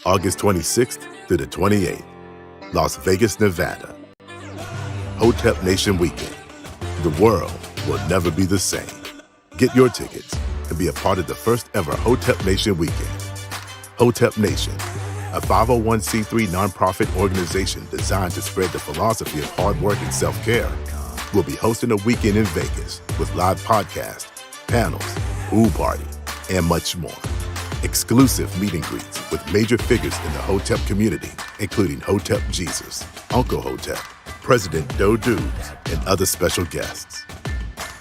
August 26th through the 28th, Las Vegas, Nevada. Hotep Nation Weekend. The world will never be the same. Get your tickets and be a part of the first ever Hotep Nation Weekend. Hotep Nation, a 501c3 nonprofit organization designed to spread the philosophy of hard work and self-care, will be hosting a weekend in Vegas with live podcasts, panels, pool party, and much more. Exclusive meet and greets with major figures in the Hotep community, including Hotep Jesus, Uncle Hotep, President Doe Dubes, and other special guests.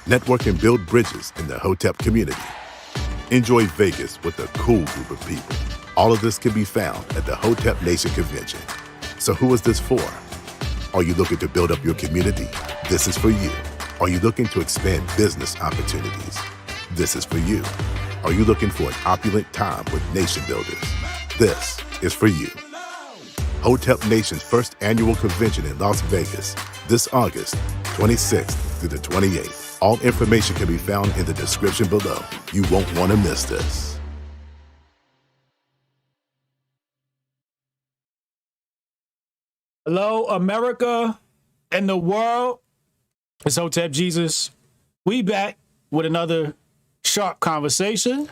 Network and build bridges in the Hotep community. Enjoy Vegas with a cool group of people. All of this can be found at the Hotep Nation Convention. So who is this for? Are you looking to build up your community? This is for you. Are you looking to expand business opportunities? This is for you. Are you looking for an opulent time with nation builders? This is for you. Hotep Nation's first annual convention in Las Vegas, this August 26th through the 28th. All information can be found in the description below. You won't want to miss this. Hello, America and the world. It's Hotep Jesus. We back with another sharp conversation.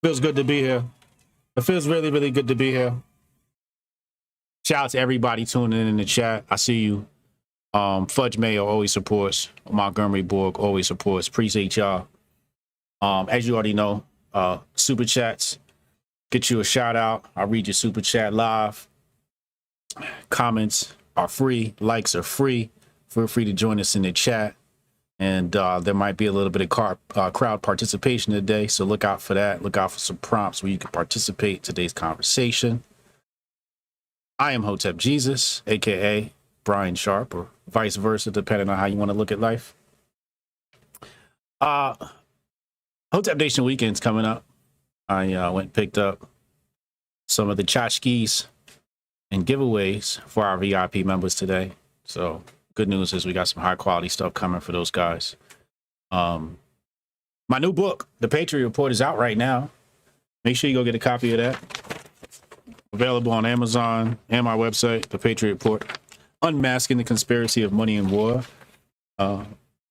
Feels good to be here. It feels really, really good to be here. Shout out to everybody tuning in the chat. I see you. Fudge Mayo always supports. Montgomery Borg always supports. Appreciate y'all. As you already know, super chats get you a shout out. I read your super chat live. Comments are free. Likes are free. Feel free to join us in the chat. And there might be a little bit of crowd participation today. So look out for that. Look out for some prompts where you can participate in today's conversation. I am Hotep Jesus, a.k.a. Brian Sharp, or vice versa, depending on how you want to look at life. Hotep Nation Weekend's coming up. I went and picked up some of the tchotchkes and giveaways for our VIP members today. So good news is we got some high quality stuff coming for those guys. My new book, The Patriot Report, is out right now. Make sure you go get a copy of that. Available on Amazon and my website, The Patriot Report. Unmasking the Conspiracy of Money and War. A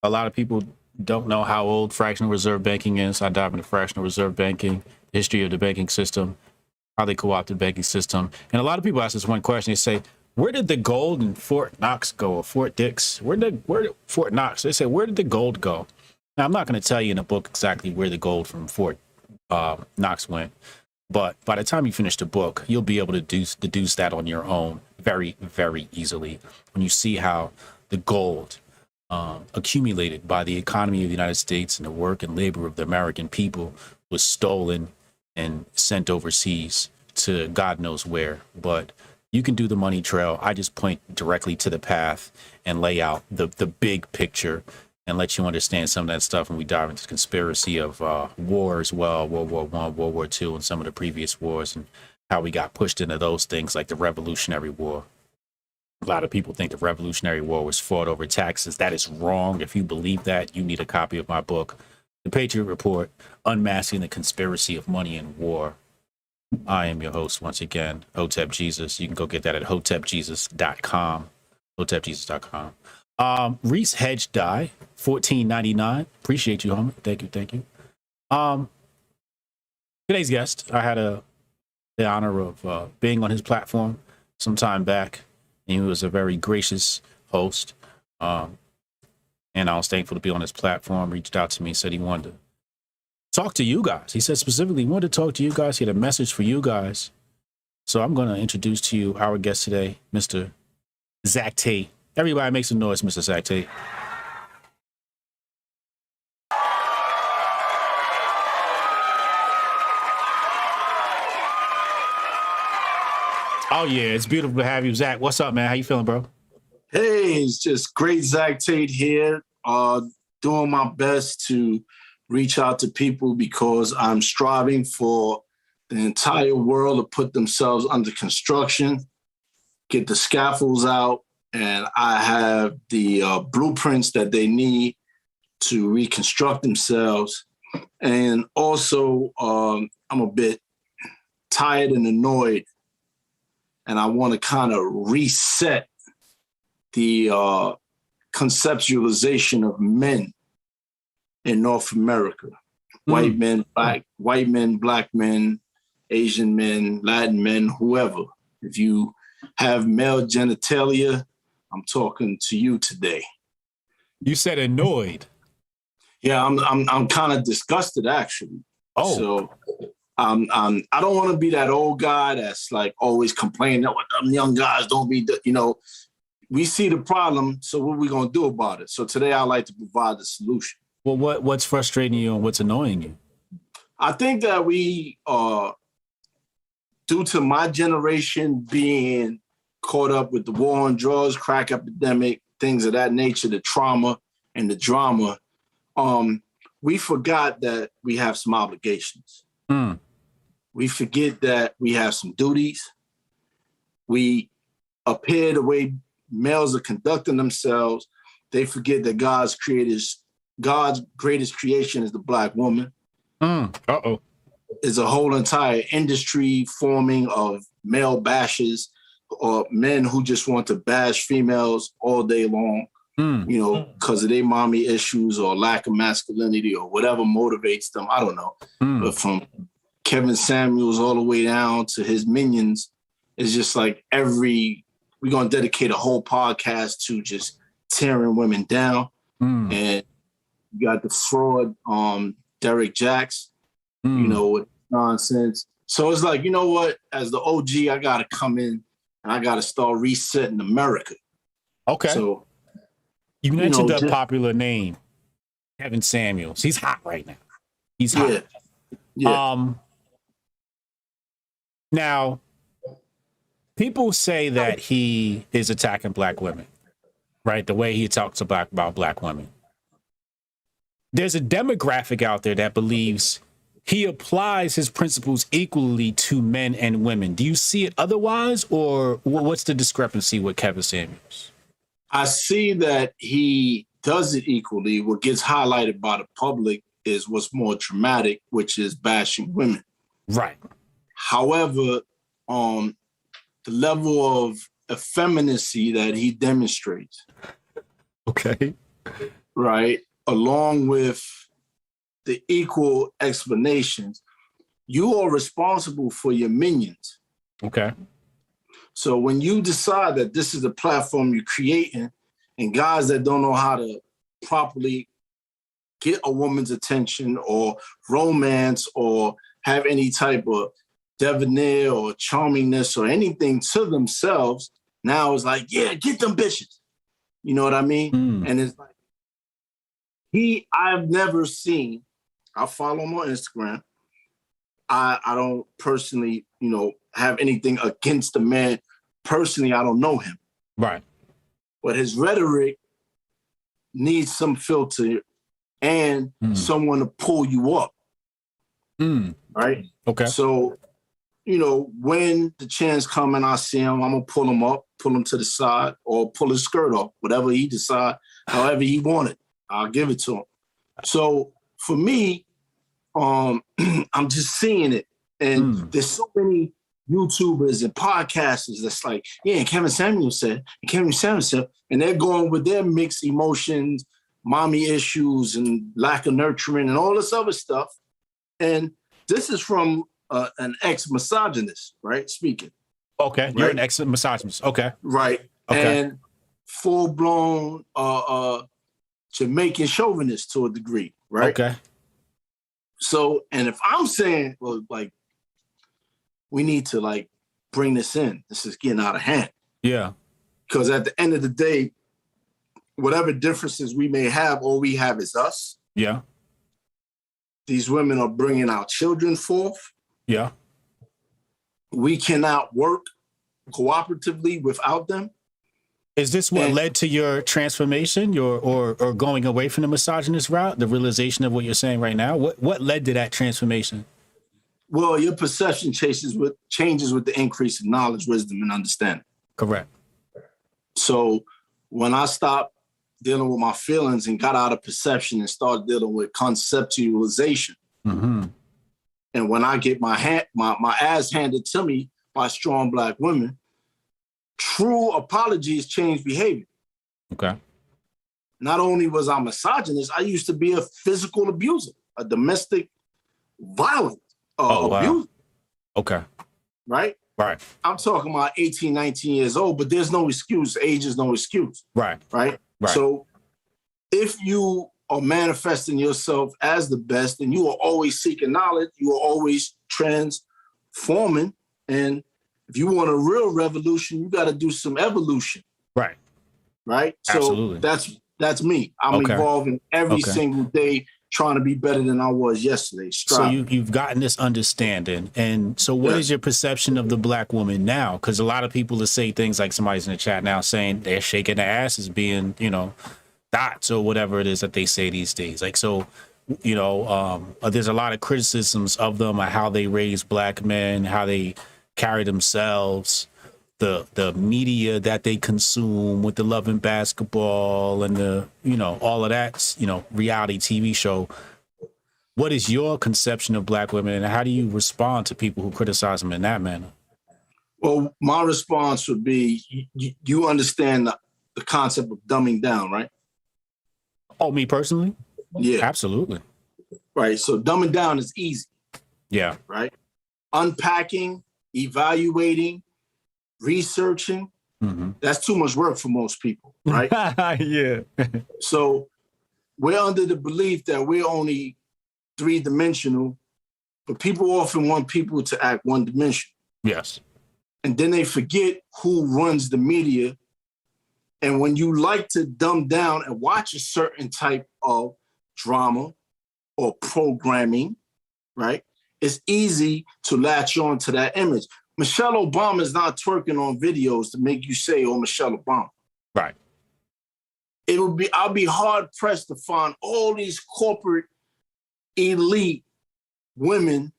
lot of people don't know how old fractional reserve banking is. I dive into fractional reserve banking, the history of the banking system, how they co-opted the banking system. And a lot of people ask this one question. They say, where did the gold in Fort Knox go, or Fort Dix? Where did Fort Knox? They say, where did the gold go? Now, I'm not going to tell you in the book exactly where the gold from Fort Knox went, but by the time you finish the book, you'll be able to deduce that on your own very, very easily when you see how the gold accumulated by the economy of the United States and the work and labor of the American people was stolen and sent overseas to God knows where. But you can do the money trail. I just point directly to the path and lay out the big picture and let you understand some of that stuff. And we dive into the conspiracy of war as well, World War I, World War II, and some of the previous wars, and how we got pushed into those things like the Revolutionary War. A lot of people think the Revolutionary War was fought over taxes. That is wrong. If you believe that, you need a copy of my book, The Patriot Report, Unmasking the Conspiracy of Money and War. I am your host once again, Hotep Jesus. You can go get that at hotepjesus.com. Hotepjesus.com. Reese Hedge Die, $14.99. Appreciate you, homie. Thank you. Today's guest, I had the honor of being on his platform some time back, and he was a very gracious host. And I was thankful to be on his platform. Reached out to me, said he wanted to talk to you guys. He said specifically he wanted to talk to you guys. He had a message for you guys. So I'm going to introduce to you our guest today, Mr. Zach Tate. Everybody make some noise, Mr. Zach Tate. Oh, yeah, it's beautiful to have you, Zach. What's up, man? How you feeling, bro? Hey, it's just great. Zach Tate here, doing my best to reach out to people because I'm striving for the entire world to put themselves under construction, get the scaffolds out, and I have the blueprints that they need to reconstruct themselves. And also, I'm a bit tired and annoyed, and I want to kind of reset the conceptualization of men in North America. White men, black men, Asian men, Latin men, whoever. If you have male genitalia, I'm talking to you today. You said annoyed. Yeah, I'm kind of disgusted, actually. Oh. So I don't want to be that old guy that's like always complaining that what them young guys don't be, we see the problem, so what are we going to do about it? So today I'd like to provide the solution. Well, what's frustrating you and what's annoying you? I think that we, due to my generation being caught up with the war on drugs, crack epidemic, things of that nature, the trauma and the drama, we forgot that we have some obligations. We forget that we have some duties. We appear the way males are conducting themselves. They forget that God's greatest creation is the black woman. Is a whole entire industry forming of male bashers or men who just want to bash females all day long, because of their mommy issues or lack of masculinity or whatever motivates them. I don't know. But from Kevin Samuels all the way down to his minions, it's just like we're going to dedicate a whole podcast to just tearing women down. And you got the fraud, Derek Jacks, with nonsense. So it's like, you know what? As the OG, I got to come in and I got to start resetting America. Okay. So you mentioned a popular name, Kevin Samuels. He's hot right now. He's hot. Yeah. Now, people say that he is attacking black women, right? The way he talks about black women. There's a demographic out there that believes he applies his principles equally to men and women. Do you see it otherwise, or what's the discrepancy with Kevin Samuels? I see that he does it equally. What gets highlighted by the public is what's more dramatic, which is bashing women. Right. However, the level of effeminacy that he demonstrates. Okay. Right. Along with the equal explanations, you are responsible for your minions. Okay. So when you decide that this is a platform you're creating, and guys that don't know how to properly get a woman's attention or romance or have any type of debonair or charmingness or anything to themselves, now it's like, yeah, get them bitches. You know what I mean? And it's like, I've never seen, I follow him on Instagram. I don't personally, have anything against the man. Personally, I don't know him. Right. But his rhetoric needs some filter and someone to pull you up. Right? Okay. So, when the chance come and I see him, I'm going to pull him up, pull him to the side, or pull his skirt off, whatever he decide, however he want it. I'll give it to him. So for me, I'm just seeing it. And there's so many YouTubers and podcasters that's like, yeah, Kevin Samuels said, and they're going with their mixed emotions, mommy issues, and lack of nurturing, and all this other stuff. And this is from an ex-misogynist, right? Speaking. Okay, right? You're an ex-misogynist. Okay. Right. Okay. And full-blown Jamaican chauvinist to a degree, right? Okay. So, and if I'm saying, well, like, we need to, like, bring this in. This is getting out of hand. Yeah. Because at the end of the day, whatever differences we may have, all we have is us. Yeah. These women are bringing our children forth. Yeah. We cannot work cooperatively without them. Is this what led to your transformation, or going away from the misogynist route, the realization of what you're saying right now? What led to that transformation? Well, your perception changes with the increase in knowledge, wisdom, and understanding. Correct. So when I stopped dealing with my feelings and got out of perception and started dealing with conceptualization. Mm-hmm. And when I get my ass handed to me by strong Black women, true apologies change behavior. Okay. Not only was I misogynist, I used to be a physical abuser, a domestic violent abuser. Okay. Right? Right. I'm talking about 18, 19 years old, but there's no excuse. Age is no excuse. Right. Right? So if you are manifesting yourself as the best and you are always seeking knowledge, you are always transforming. And if you want a real revolution, you got to do some evolution. Right. Right? Absolutely. So that's me. I'm evolving every single day, trying to be better than I was yesterday. Striving. So you've gotten this understanding. And so what is your perception of the Black woman now? Because a lot of people that say things like somebody's in the chat now saying they're shaking their asses being, dots or whatever it is that they say these days. Like, so, there's a lot of criticisms of them, on how they raise Black men, how they carry themselves, the media that they consume with the Love and Basketball and the, all of that, reality TV show. What is your conception of Black women, and how do you respond to people who criticize them in that manner? Well, my response would be, you understand the concept of dumbing down, right? Oh, me personally? Yeah. Absolutely. Right. So dumbing down is easy. Yeah. Right. Unpacking, evaluating, researching, that's too much work for most people, right? Yeah. So we're under the belief that we're only three-dimensional, but people often want people to act one-dimensional. Yes. And then they forget who runs the media. And when you like to dumb down and watch a certain type of drama or programming, right, it's easy to latch on to that image. Michelle Obama is not twerking on videos to make you say, oh, Michelle Obama. Right. I'll be hard pressed to find all these corporate elite women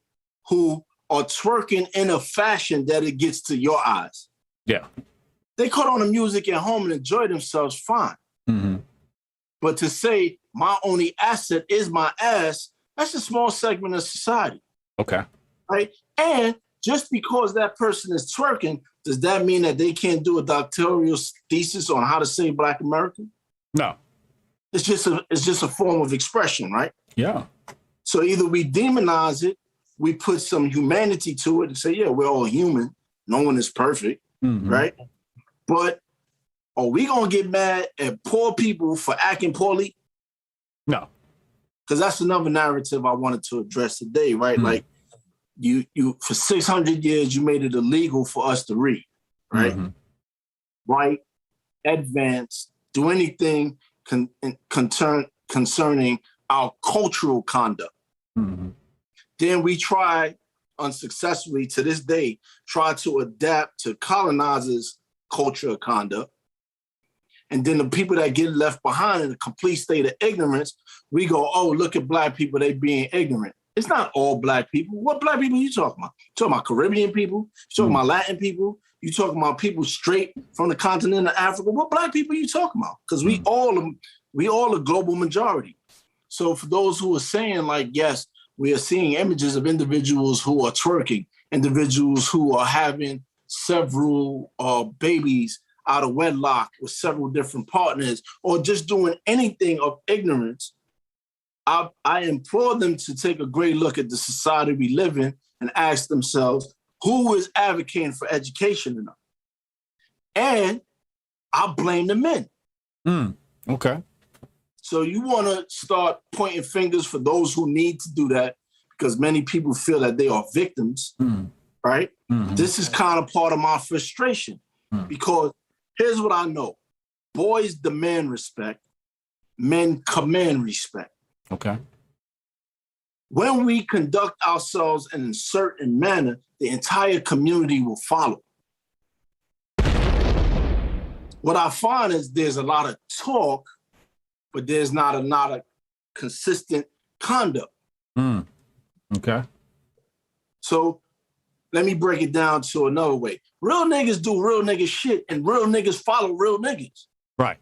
who are twerking in a fashion that it gets to your eyes. Yeah. They caught on the music at home and enjoy themselves fine. Mm-hmm. But to say my only asset is my ass, that's a small segment of society. Okay. Right? And just because that person is twerking, does that mean that they can't do a doctoral thesis on how to save Black America? No. It's just a form of expression, right? Yeah. So either we demonize it, we put some humanity to it and say, yeah, we're all human. No one is perfect, right? But are we going to get mad at poor people for acting poorly? No. Because that's another narrative I wanted to address today, right? Like, you for 600 years, you made it illegal for us to read, right? Write, advance, do anything concerning our cultural conduct. Then we try, unsuccessfully to this day, try to adapt to colonizers' culture of conduct. And then the people that get left behind in a complete state of ignorance, we go, oh, look at Black people, they being ignorant. It's not all Black people. What Black people are you talking about? You talking about Caribbean people? You talking about Latin people? You talking about people straight from the continent of Africa? What Black people are you talking about? Because we all a global majority. So for those who are saying, like, yes, we are seeing images of individuals who are twerking, individuals who are having several babies out of wedlock with several different partners, or just doing anything of ignorance, I implore them to take a great look at the society we live in and ask themselves, who is advocating for education enough? And I blame the men. Okay. So you want to start pointing fingers for those who need to do that, because many people feel that they are victims, right? This is kind of part of my frustration, because here's what I know. Boys demand respect. Men command respect. Okay. When we conduct ourselves in a certain manner, the entire community will follow. What I find is there's a lot of talk, but there's not a lot of consistent conduct. Okay. So let me break it down to another way. Real niggas do real nigga shit, and real niggas follow real niggas. Right.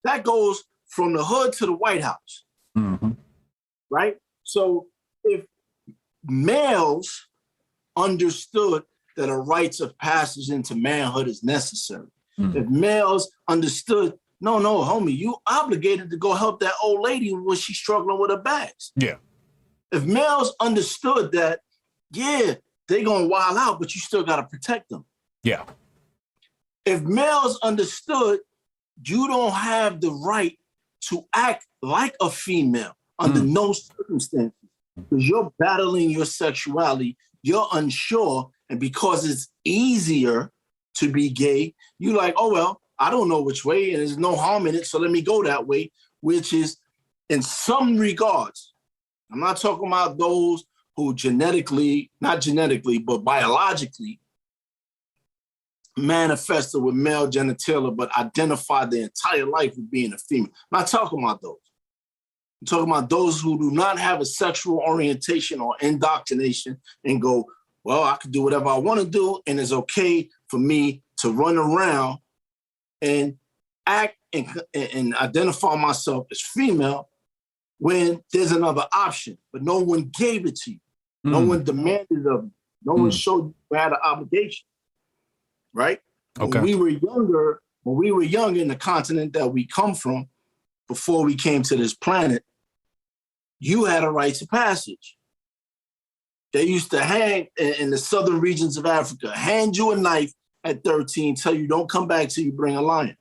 That goes from the hood to the White House, right? So if males understood that a rites of passage into manhood is necessary, if males understood, no, homie, you obligated to go help that old lady when she's struggling with her bags. Yeah. If males understood that, yeah, they're going to wild out, but you still got to protect them. Yeah. If males understood you don't have the right to act like a female under no circumstances, because you're battling your sexuality, you're unsure, and because it's easier to be gay, you're like, oh, well, I don't know which way, and there's no harm in it, so let me go that way, which is, in some regards, I'm not talking about those who not genetically, but biologically manifested with male genitalia, but identify their entire life with being a female. I'm not talking about those. I'm talking about those who do not have a sexual orientation or indoctrination and go, well, I can do whatever I want to do, and it's okay for me to run around and act and identify myself as female when there's another option, but no one gave it to you. No one demanded of you. No one showed you had an obligation, right? Okay. When we were younger in the continent that we come from, before we came to this planet, you had a rite of passage. They used to hang in the southern regions of Africa, hand you a knife at 13, tell you don't come back till you bring a lion,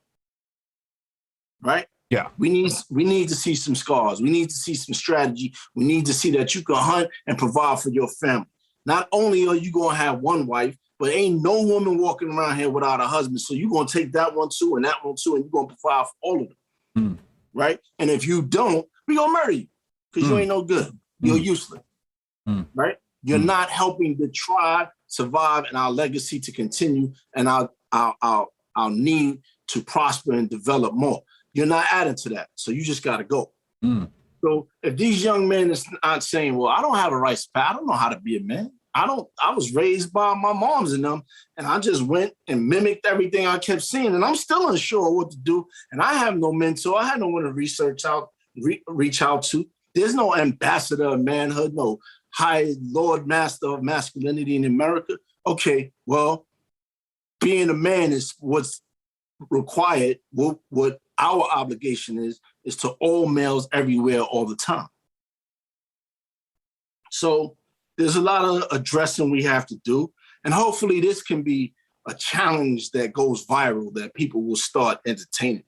right? Yeah. We need to see some scars. We need to see some strategy. We need to see that you can hunt and provide for your family. Not only are you going to have one wife, but ain't no woman walking around here without a husband. So you're going to take that one too and that one too, and you're going to provide for all of them, right? And if you don't, we're going to murder you because you ain't no good. You're useless, right? You're not helping the tribe survive and our legacy to continue and our need to prosper and develop more. You're not adding to that. So you just got to go. So if these young men is not saying, well, I don't have a right spot. I don't know how to be a man. I was raised by my moms and them, and I just went and mimicked everything I kept seeing. And I'm still unsure what to do. And I have no mentor. I had no one to reach out to. There's no ambassador of manhood, no high Lord Master of masculinity in America. Okay, well, being a man is what's required. What our obligation is to all males everywhere all the time. So there's a lot of addressing we have to do. And hopefully this can be a challenge that goes viral that people will start entertaining.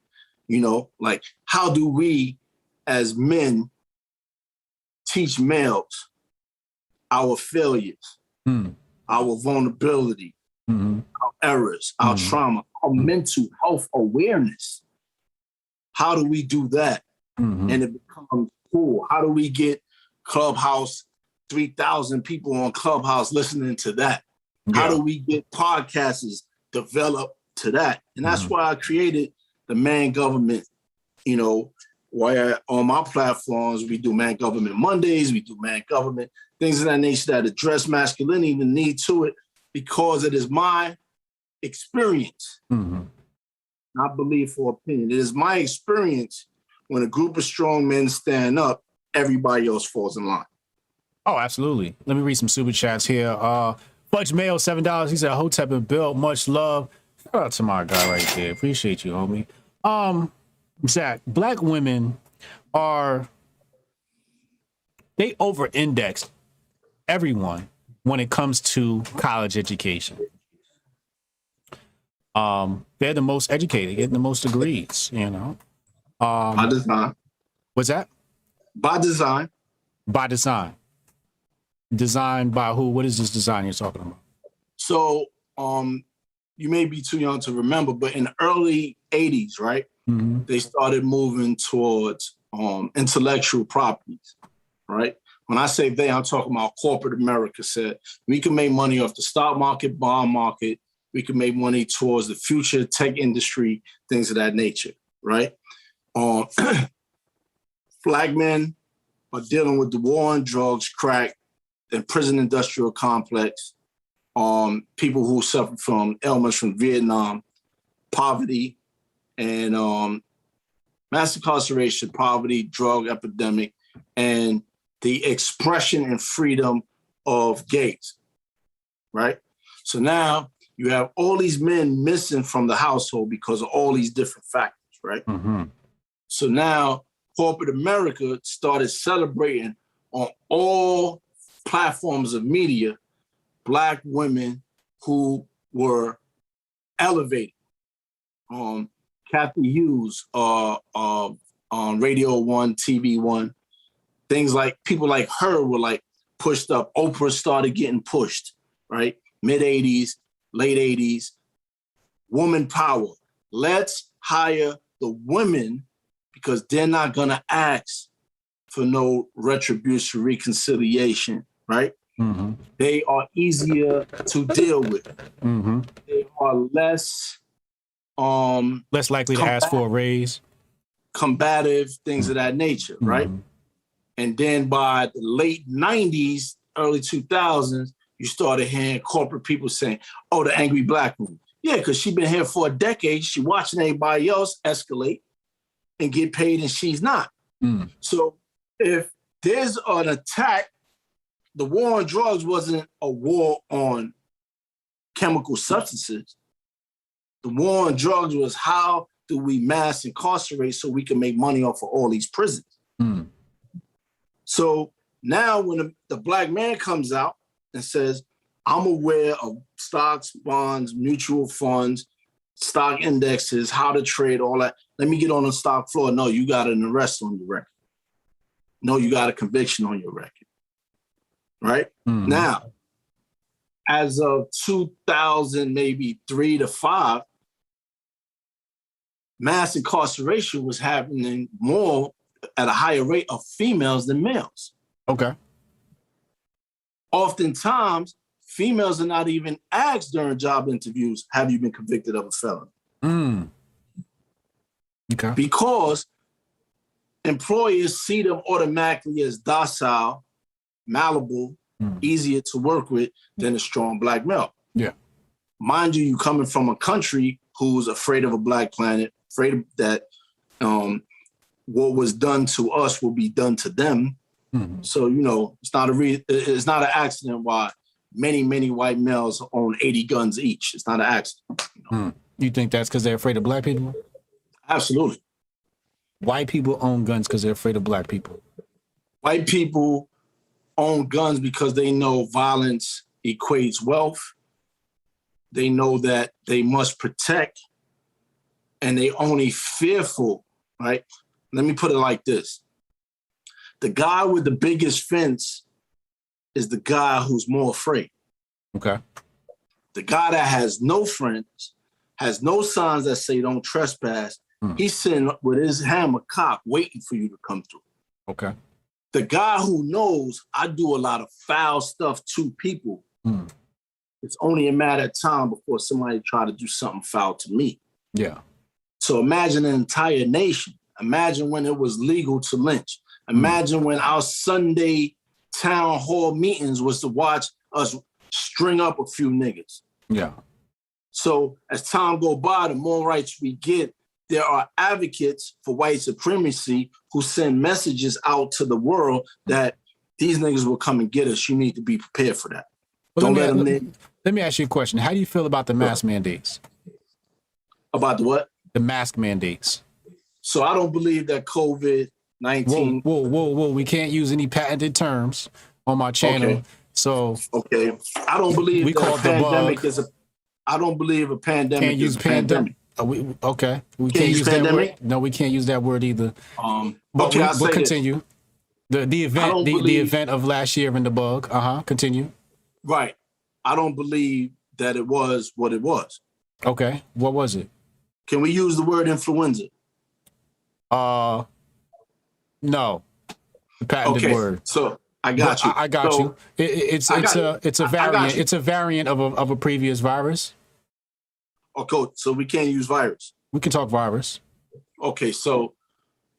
You know, like how do we as men teach males our failures, our vulnerability, our errors, our trauma, our mental health awareness? How do we do that? And it becomes cool. How do we get Clubhouse, 3,000 people on Clubhouse listening to that? Yeah. How do we get podcasts developed to that? And that's why I created the Man Government, you know, where on my platforms, we do Man Government Mondays, we do Man Government, things of that nature that address masculinity, the need to it, because it is my experience. Not belief or opinion. It is my experience when a group of strong men stand up, everybody else falls in line. Oh, absolutely. Let me read some super chats here. Fudge Mayo, $7. He said, Hotep and Bill, much love. Shout out to my guy right there. Appreciate you, homie. Zach, black women they over-index everyone when it comes to college education. They're the most educated, getting the most degrees, you know. By design. What's that? By design. By design. Designed by who? What is this design you're talking about? So, you may be too young to remember, but in the early 80s, right, they started moving towards intellectual properties, right? When I say they, I'm talking about corporate America said, we can make money off the stock market, bond market, we can make money towards the future tech industry, things of that nature, right? Black men are dealing with the war on drugs, crack, and prison industrial complex, people who suffer from ailments from Vietnam, poverty, and mass incarceration, poverty, drug epidemic, and the expression and freedom of gays, right? So now you have all these men missing from the household because of all these different factors, right? Mm-hmm. So now corporate America started celebrating on all platforms of media Black women who were elevated. Kathy Hughes on Radio 1, TV 1, things like people like her were like pushed up. Oprah started getting pushed, right? Mid-'80s, late 80s, woman power. Let's hire the women because they're not gonna ask for no retribution, reconciliation, right? Mm-hmm. They are easier to deal with. Mm-hmm. They are less less likely to ask for a raise, combative, things of that nature, right? Mm-hmm. And then by the late 90s, early 2000s, you started hearing corporate people saying, oh, the angry Black woman. Yeah, because she's been here for a decade. She's watching everybody else escalate and get paid and she's not. Mm. So if there's an attack, the war on drugs wasn't a war on chemical substances. The war on drugs was how do we mass incarcerate so we can make money off of all these prisons. Mm. So now when the Black man comes out and says, I'm aware of stocks, bonds, mutual funds, stock indexes, how to trade, all that. Let me get on the stock floor. No, you got an arrest on your record. No, you got a conviction on your record. Right? Mm. Now, as of 2000, maybe 3 to 5, mass incarceration was happening more at a higher rate of females than males. Okay. Oftentimes, females are not even asked during job interviews, have you been convicted of a felony? Mm. Okay. Because employers see them automatically as docile, malleable, easier to work with than a strong Black male. Yeah. Mind you, coming from a country who's afraid of a Black planet, afraid that what was done to us will be done to them. Mm-hmm. So, it's not an accident why many white males own 80 guns each. It's not an accident. You think that's because they're afraid of Black people? Absolutely. White people own guns because they're afraid of Black people. White people own guns because they know violence equates wealth. They know that they must protect, and they only fearful, right? Let me put it like this. The guy with the biggest fence is the guy who's more afraid. Okay. The guy that has no friends, has no signs that say don't trespass, he's sitting with his hammer cocked waiting for you to come through. Okay. The guy who knows I do a lot of foul stuff to people, it's only a matter of time before somebody try to do something foul to me. Yeah. So imagine an entire nation. Imagine when it was legal to lynch. Imagine when our Sunday town hall meetings was to watch us string up a few niggas. Yeah. So as time go by, the more rights we get, there are advocates for white supremacy who send messages out to the world that these niggas will come and get us. You need to be prepared for that. Well, let me ask you a question. How do you feel about the mask mandates? About the what? The mask mandates. So I don't believe that COVID-19... Whoa. We can't use any patented terms on my channel. Okay. So... Okay. I don't believe we call a pandemic is a... I don't believe a pandemic can't use is a pandemic. Okay. We can't use that pandemic? word. No, we can't use that word either. But okay, we'll continue. The event of last year in the bug. Continue. Right. I don't believe that it was what it was. Okay. What was it? Can we use the word influenza? No. The patented word. So I got you. I got you. It's a variant. It's a variant of a previous virus. Okay, so we can't use virus. We can talk virus. Okay, so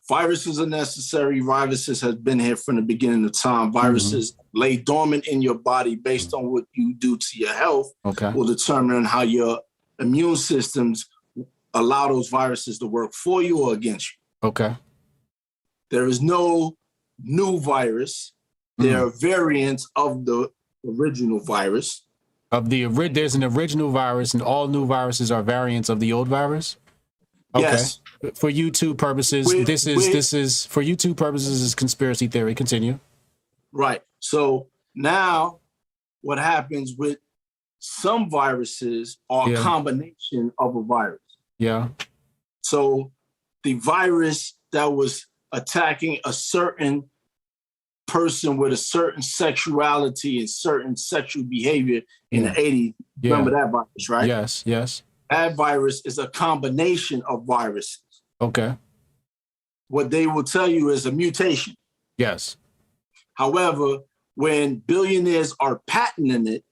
viruses are necessary. Viruses have been here from the beginning of time. Viruses lay dormant in your body based on what you do to your health. Okay. Will determine how your immune systems allow those viruses to work for you or against you. Okay. There is no new virus. There are variants of the original virus. There's an original virus, and all new viruses are variants of the old virus. Okay. Yes. For YouTube purposes, this is for YouTube purposes is conspiracy theory. Continue. Right. So now what happens with some viruses are a combination of a virus. Yeah. So the virus that was attacking a certain person with a certain sexuality and certain sexual behavior in the 80s, remember that virus, right? Yes, yes. That virus is a combination of viruses. Okay. What they will tell you is a mutation. Yes. However, when billionaires are patenting it,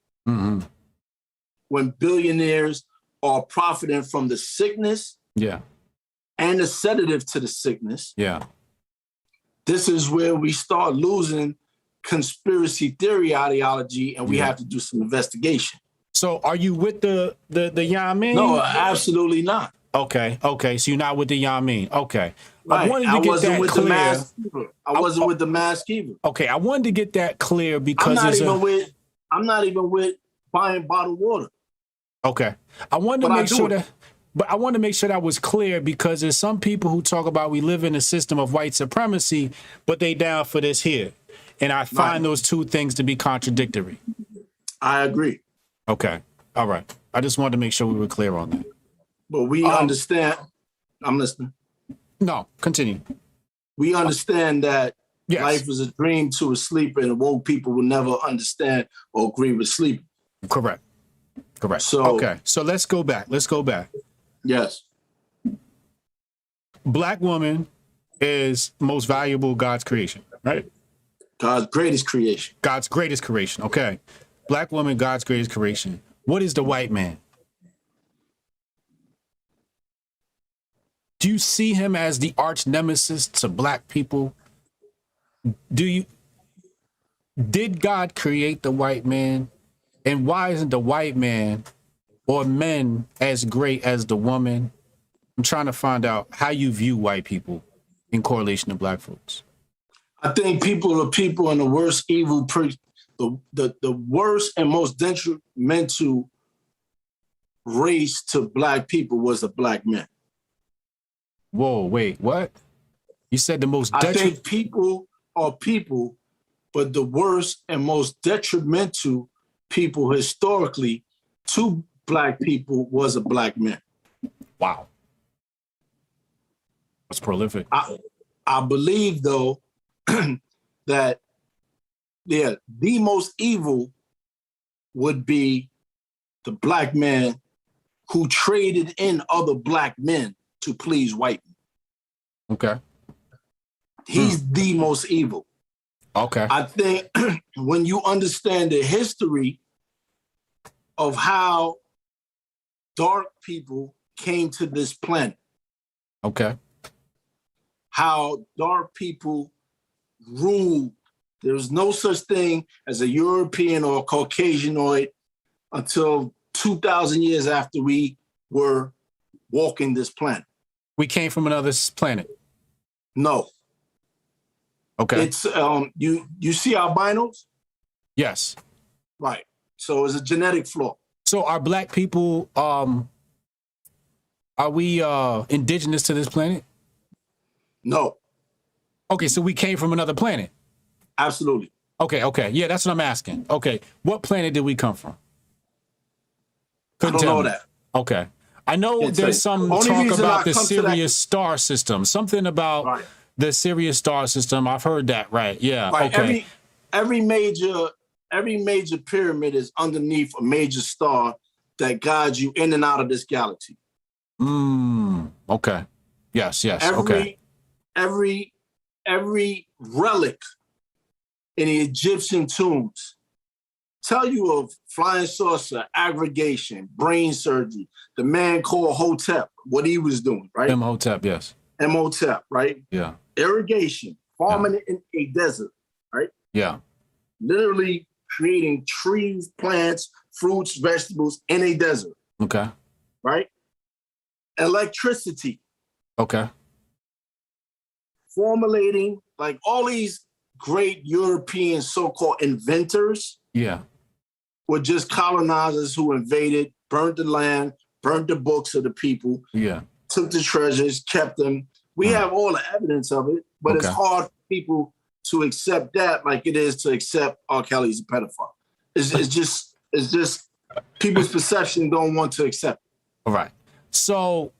when billionaires are profiting from the sickness and the sedative to the sickness, this is where we start losing conspiracy theory ideology, and we have to do some investigation. So are you with the Yamin? No, absolutely not. Okay. So you're not with the Yamin. Okay. Right. I wanted to get that clear. I wasn't with the mask either. Okay, I wanted to get that clear because I'm not even with buying bottled water. Okay. I wanted to make sure that was clear, because there's some people who talk about we live in a system of white supremacy, but they down for this here. And I find those two things to be contradictory. I agree. Okay. All right. I just wanted to make sure we were clear on that. But we understand. I'm listening. No, continue. We understand that life is a dream to a sleeper, and woke people will never understand or agree with sleep. Correct. So, okay. So let's go back. Yes. Black woman is most valuable God's creation, right? God's greatest creation. God's greatest creation. Okay. Black woman, God's greatest creation. What is the white man? Do you see him as the arch nemesis to black people? Did God create the white man? And why isn't the white man or men as great as the woman? I'm trying to find out how you view white people in correlation to black folks. I think people are people, and the worst evil, the worst and most detrimental race to black people was the black men. Whoa, wait, what? You said the most I think people are people, but the worst and most detrimental people historically to black people was a black man. Wow. That's prolific. I believe, though, that the most evil would be the black man who traded in other black men to please white men. Okay. He's the most evil. Okay. I think when you understand the history of how dark people came to this planet, okay, how dark people ruled, there was no such thing as a European or a Caucasianoid until 2,000 years after we were walking this planet. We came from another planet? No. Okay. It's you see albinos? Yes. Right. So it's a genetic flaw. So are black people are we indigenous to this planet? No. Okay, so we came from another planet. Absolutely. Okay. Yeah, that's what I'm asking. Okay. What planet did we come from? I don't know that. Okay. I know there's some talk about the Sirius star system. Something about the Sirius star system. I've heard that, right? Yeah. Right. Okay. Every major pyramid is underneath a major star that guides you in and out of this galaxy. Okay. Yes. Every relic in the Egyptian tombs tell you of flying saucer, aggregation, brain surgery, the man called Hotep, what he was doing, right? Imhotep, yes. Imhotep, right? Yeah. Irrigation, farming in a desert, right? Yeah. Literally creating trees, plants, fruits, vegetables in a desert. Okay. Right? Electricity. Okay. formulating, like all these great European so-called inventors Yeah. were just colonizers who invaded, burned the land, burned the books of the people, Yeah. took the treasures, kept them. We have all the evidence of it, but it's hard for people to accept that like it is to accept R. Kelly's a pedophile. It's just people's perception don't want to accept it. All right. So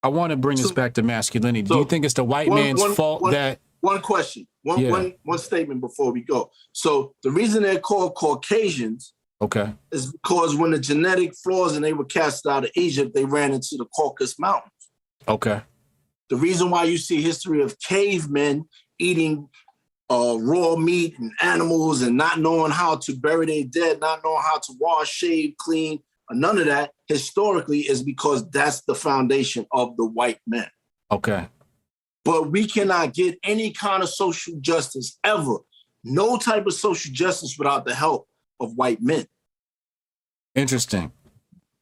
I want to bring us back to masculinity. Do you think it's the white man's fault that... One question, one statement before we go. So the reason they're called Caucasians is because when the genetic flaws and they were cast out of Egypt, they ran into the Caucasus Mountains. Okay. The reason why you see history of cavemen eating raw meat and animals and not knowing how to bury their dead, not knowing how to wash, shave, clean, none of that historically is because that's the foundation of the white men. Okay. But we cannot get any kind of social justice ever. No type of social justice without the help of white men. Interesting.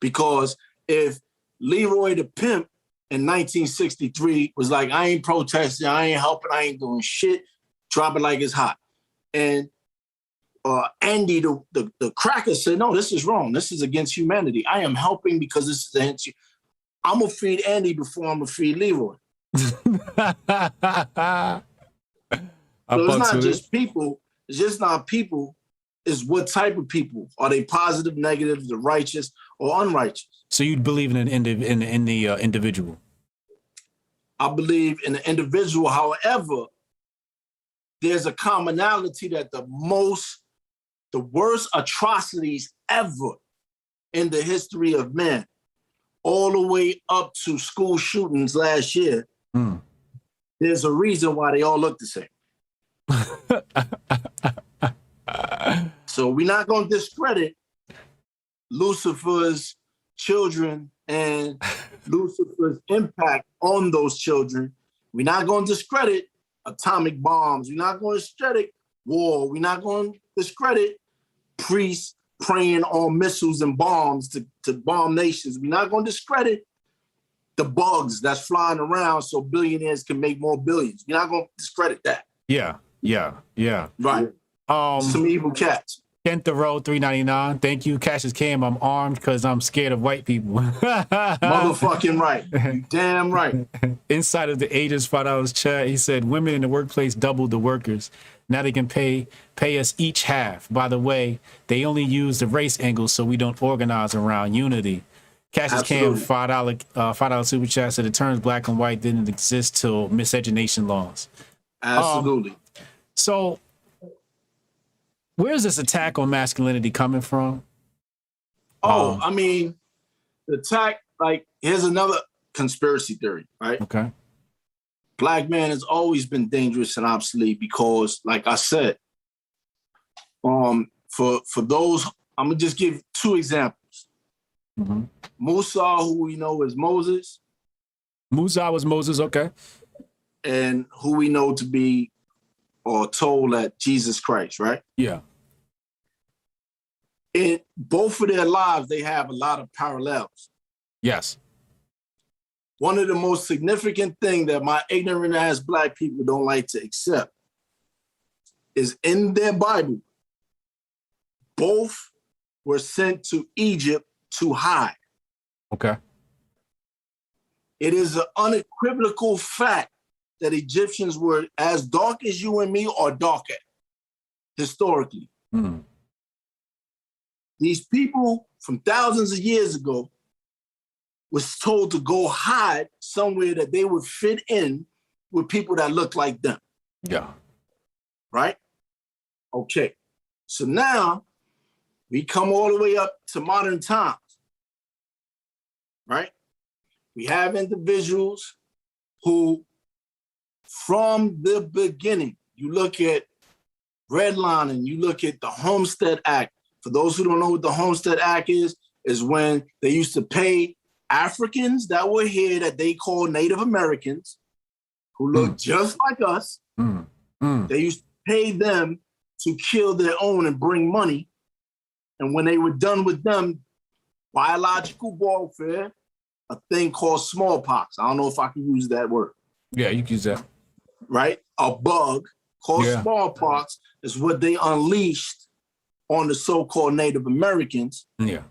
Because if Leroy the Pimp in 1963 was like, I ain't protesting, I ain't helping, I ain't doing shit, drop it like it's hot. And Andy, the cracker said, no, this is wrong. This is against humanity. I am helping because this is against you. I'm going to feed Andy before I'm going to feed Leroy. So it's not just people. It's just not people. It's what type of people. Are they positive, negative, the righteous, or unrighteous? So you believe in the individual? I believe in the individual. However, there's a commonality that the worst atrocities ever in the history of man, all the way up to school shootings last year, there's a reason why they all look the same. So we're not going to discredit Lucifer's children and Lucifer's impact on those children. We're not going to discredit atomic bombs. We're not going to discredit war. We're not going to discredit priests praying on missiles and bombs to bomb nations. We're not going to discredit the bugs that's flying around so billionaires can make more billions. We're not going to discredit that. Yeah. Right. Some evil cats. Kent the Road 399. Thank you. Cassius Cam. I'm armed because I'm scared of white people. Motherfucking right. You damn right. Inside of the Ages $5 chat, he said, women in the workplace doubled the workers. Now they can pay us each half. By the way, they only use the race angle so we don't organize around unity. Cassius Cam, $5 super chat said the terms black and white didn't exist till miscegenation laws. Absolutely. So where's this attack on masculinity coming from? I mean, the attack, like, here's another conspiracy theory, right? Okay. Black man has always been dangerous and obsolete because, like I said, for those, I'm gonna just give two examples. Musa, who we know as Moses. Musa was Moses, okay. And who we know to be or told that Jesus Christ, right? Yeah. In both of their lives, they have a lot of parallels. Yes. One of the most significant things that my ignorant ass black people don't like to accept is in their Bible, both were sent to Egypt to hide. Okay. It is an unequivocal fact that Egyptians were as dark as you and me or darker, historically. These people from thousands of years ago was told to go hide somewhere that they would fit in with people that look like them. Yeah. Right? Okay. So now we come all the way up to modern times. Right? We have individuals who, from the beginning, you look at redlining, you look at the Homestead Act. For those who don't know what the Homestead Act is when they used to pay Africans that were here that they call Native Americans, who look just like us. They used to pay them to kill their own and bring money. And when they were done with them, biological warfare, a thing called smallpox. I don't know if I can use that word. Yeah, you can use that. Right? A bug called Yeah. smallpox is what they unleashed on the so-called Native Americans. Yeah.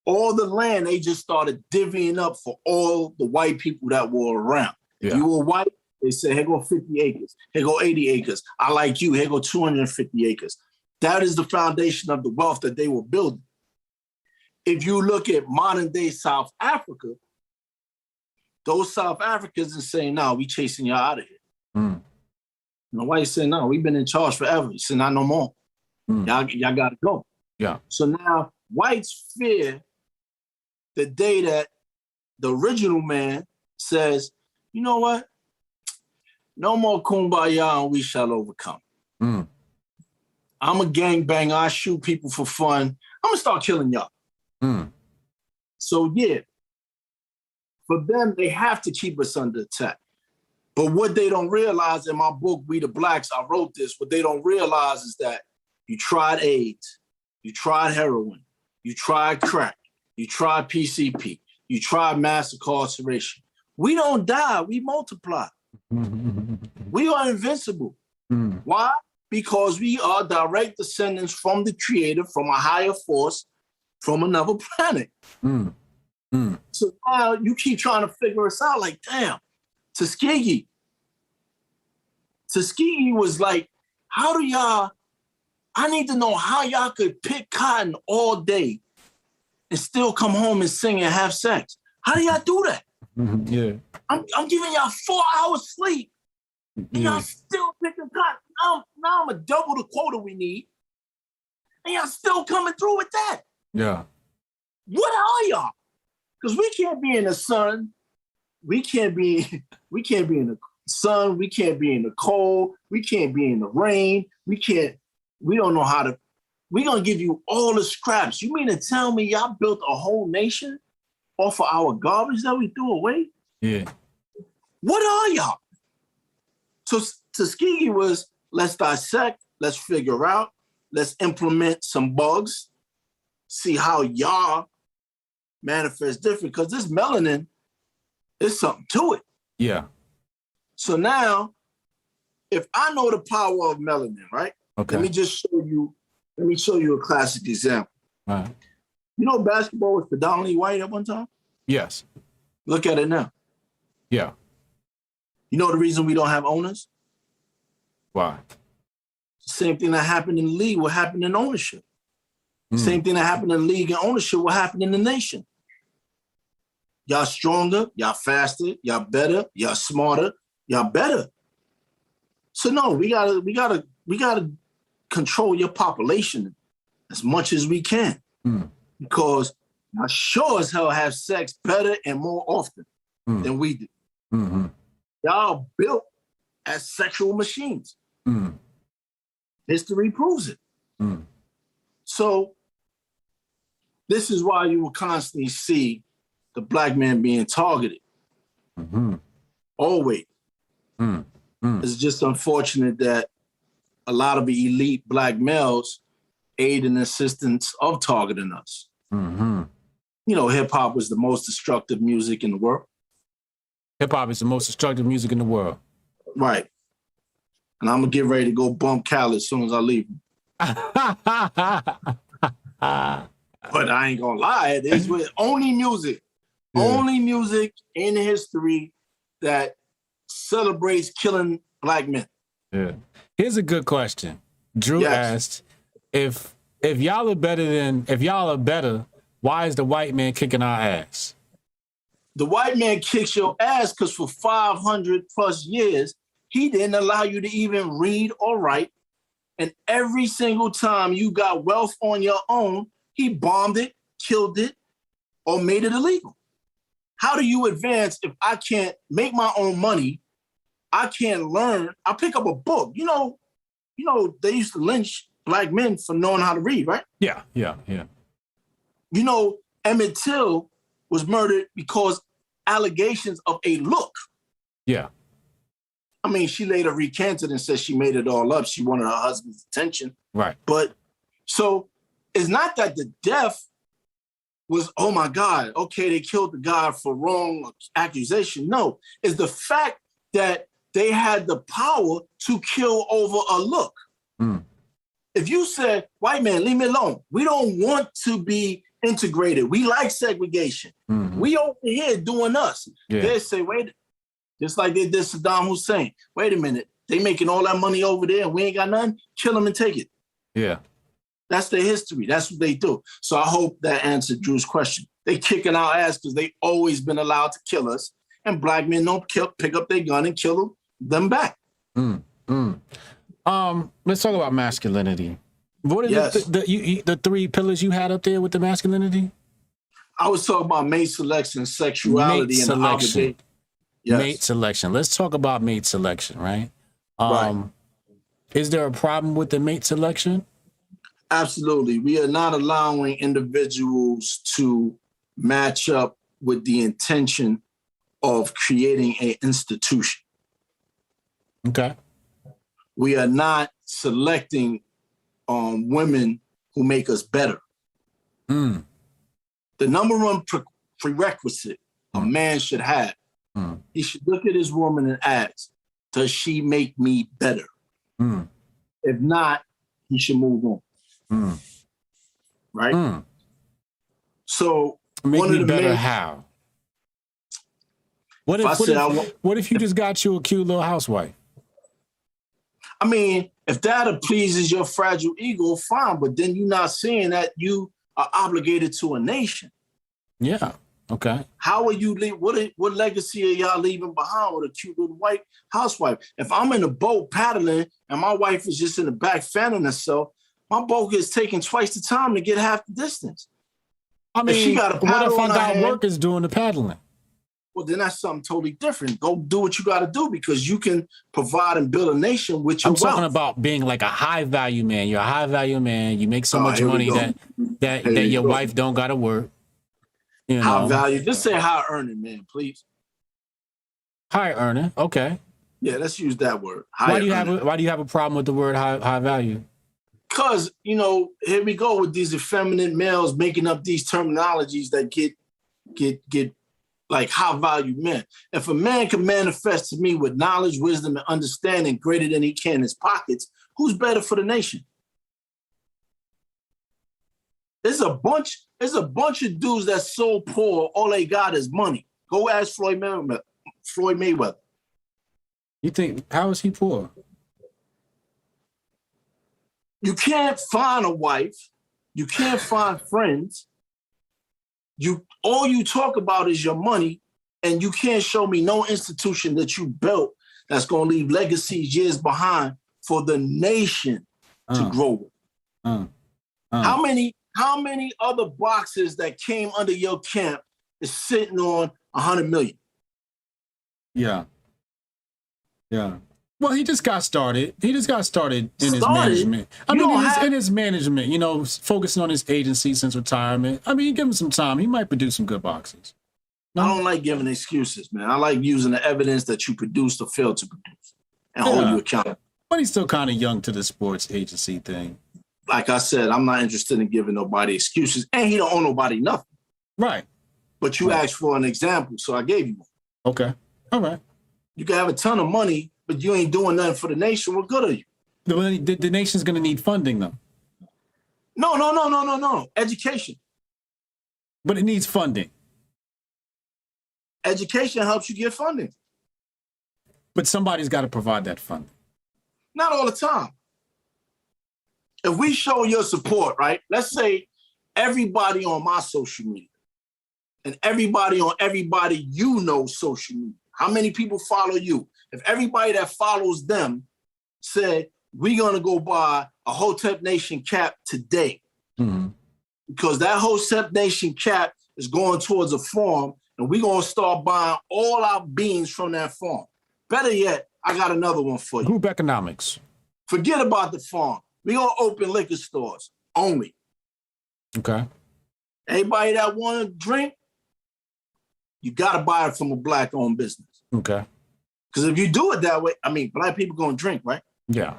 All the land, they just started divvying up for all the white people that were around. If you were white, they said, here go 50 acres. Here go 80 acres. I like you. Here go 250 acres. That is the foundation of the wealth that they were building. If you look at modern day South Africa, those South Africans are saying, no, we chasing y'all out of here. And the whites say, no, we've been in charge forever. He said, not no more. Y'all got to go. Yeah. So now whites fear the day that the original man says, you know what? No more kumbaya and we shall overcome. I'm a gangbanger. I shoot people for fun. I'm going to start killing y'all. So yeah, for them, they have to keep us under attack. But what they don't realize, in my book, We the Blacks, I wrote this, what they don't realize is that you tried AIDS, you tried heroin, you tried crack, you tried PCP, you tried mass incarceration. We don't die, we multiply. We are invincible. Why? Because we are direct descendants from the creator, from a higher force, from another planet. So now you keep trying to figure us out like, damn, Tuskegee was like, how do y'all, I need to know how y'all could pick cotton all day and still come home and sing and have sex. How do y'all do that? Yeah. I'm giving y'all 4 hours sleep and y'all still picking cotton. Now I'm going to double the quota we need and y'all still coming through with that. Yeah. What are y'all? Because we can't be in the sun. We can't be in the sun. We can't be in the cold. We can't be in the rain. We don't know how to, we're going to give you all the scraps. You mean to tell me y'all built a whole nation off of our garbage that we threw away? Yeah. What are y'all? So Tuskegee was, let's dissect, let's figure out, let's implement some bugs, see how y'all manifest different, because this melanin is something to it. Yeah. So now, if I know the power of melanin, right? Okay. Let me show you a classic example. All right. You know basketball was predominantly white at one time? Yes. Look at it now. Yeah. You know the reason we don't have owners? Why? Same thing that happened in the league will happen in ownership. Same thing that happened in the league and ownership will happen in the nation. Y'all stronger, y'all faster, y'all better, y'all smarter, y'all better. So no, we gotta control your population as much as we can. Because y'all sure as hell have sex better and more often than we do. Y'all built as sexual machines. History proves it. So this is why you will constantly see the black man being targeted. Always. It's just unfortunate that a lot of the elite black males aid in assistance of targeting us. You know, hip hop was the most destructive music in the world. Hip hop is the most destructive music in the world. Right. And I'm gonna get ready to go bump Khaled as soon as I leave him. But I ain't gonna lie, it's with only music in history that celebrates killing black men. Yeah. Here's a good question. Drew asked, if y'all are better, why is the white man kicking our ass? The white man kicks your ass because for 500 plus years, he didn't allow you to even read or write. And every single time you got wealth on your own, he bombed it, killed it, or made it illegal. How do you advance if I can't make my own money? I can't learn. I pick up a book. You know, they used to lynch black men for knowing how to read, right? Yeah. You know, Emmett Till was murdered because allegations of a look. Yeah. I mean, she later recanted and said she made it all up. She wanted her husband's attention. Right. But so it's not that the death was, oh my God, okay, they killed the guy for wrong accusation. No, it's the fact that they had the power to kill over a look. Mm. If you said, white man, leave me alone. We don't want to be integrated. We like segregation. Mm-hmm. We over here doing us. Yeah. They say, wait, just like they did Saddam Hussein. Wait a minute. They making all that money over there and we ain't got nothing. Kill them and take it. Yeah. That's their history. That's what they do. So I hope that answered Drew's question. They kicking our ass because they always been allowed to kill us. And black men don't pick up their gun and kill them back. Let's talk about masculinity. What are the three pillars you had up there with the masculinity? I was talking about mate selection, sexuality, mate and selection. obligation. Yes. Mate selection. Let's talk about mate selection, right? Right. Is there a problem with the mate selection? Absolutely. We are not allowing individuals to match up with the intention of creating an institution. Okay. We are not selecting women who make us better. Mm. The number one prerequisite a man should have, he should look at his woman and ask, does she make me better? Mm. If not, he should move on. Mm. Right? Mm. So make one me of the better main, how? What if you just got you a cute little housewife? I mean, if that pleases your fragile ego, fine, but then you're not saying that you are obligated to a nation. Yeah. Okay. How are you what legacy are y'all leaving behind with a cute little white housewife? If I'm in a boat paddling and my wife is just in the back fanning herself, my boat gets taking twice the time to get half the distance. I mean, if she got a what if I got hand, workers doing the paddling? Well, then that's something totally different. Go do what you got to do because you can provide and build a nation with your I'm talking wealth. about being like a high value man. You're a high value man. You make so much money that your wife don't got to work. You know? High value. Just say high earning, man, please. High earning. Okay. Yeah, let's use that word. Why do you have a problem with the word high value? Because, here we go with these effeminate males making up these terminologies that get like high value men. If a man can manifest to me with knowledge, wisdom, and understanding greater than he can in his pockets, who's better for the nation? There's a bunch of dudes that's so poor, all they got is money. Go ask Floyd Mayweather. You think, how is he poor? You can't find a wife. You can't find friends. All you talk about is your money, and you can't show me no institution that you built that's going to leave legacies years behind for the nation to grow with. How many other boxes that came under your camp is sitting on 100 million? Yeah. Well, he just got started. He just got started in his management. In his management, focusing on his agency since retirement. I mean, give him some time. He might produce some good boxes. No? I don't like giving excuses, man. I like using the evidence that you produced or failed to produce and hold you accountable. But he's still kind of young to the sports agency thing. Like I said, I'm not interested in giving nobody excuses, and he don't owe nobody nothing. Right. But you asked for an example, so I gave you one. Okay. All right. You can have a ton of money, but you ain't doing nothing for the nation. What good are you? The nation's going to need funding, though. No. Education. But it needs funding. Education helps you get funding. But somebody's got to provide that funding. Not all the time. If we show your support, right? Let's say everybody on my social media and everybody on social media. How many people follow you? If everybody that follows them said, we're going to go buy a Hotep Nation cap today, because that Hotep Nation cap is going towards a farm, and we're going to start buying all our beans from that farm. Better yet, I got another one for you. Group economics. Forget about the farm. We're going to open liquor stores only. Okay. Anybody that want to drink, you got to buy it from a black-owned business. Okay. Because if you do it that way, I mean, black people going to drink, right? Yeah.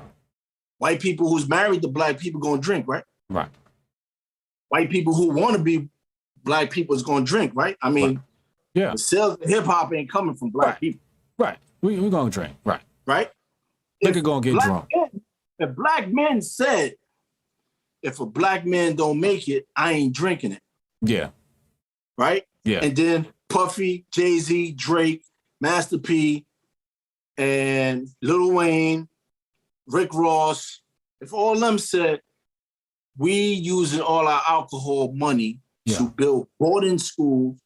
White people who's married to black people going to drink, right? Right. White people who want to be black people is going to drink, right? I mean, yeah. the sales of hip-hop ain't coming from black people. Right. We're going to drink. Right. Right? Liquor going to get drunk. If black men said, if a black man don't make it, I ain't drinking it. Yeah. Right? Yeah. And then Puffy, Jay-Z, Drake, Master P, and Lil Wayne, Rick Ross, if all of them said, we using all our alcohol money to build boarding schools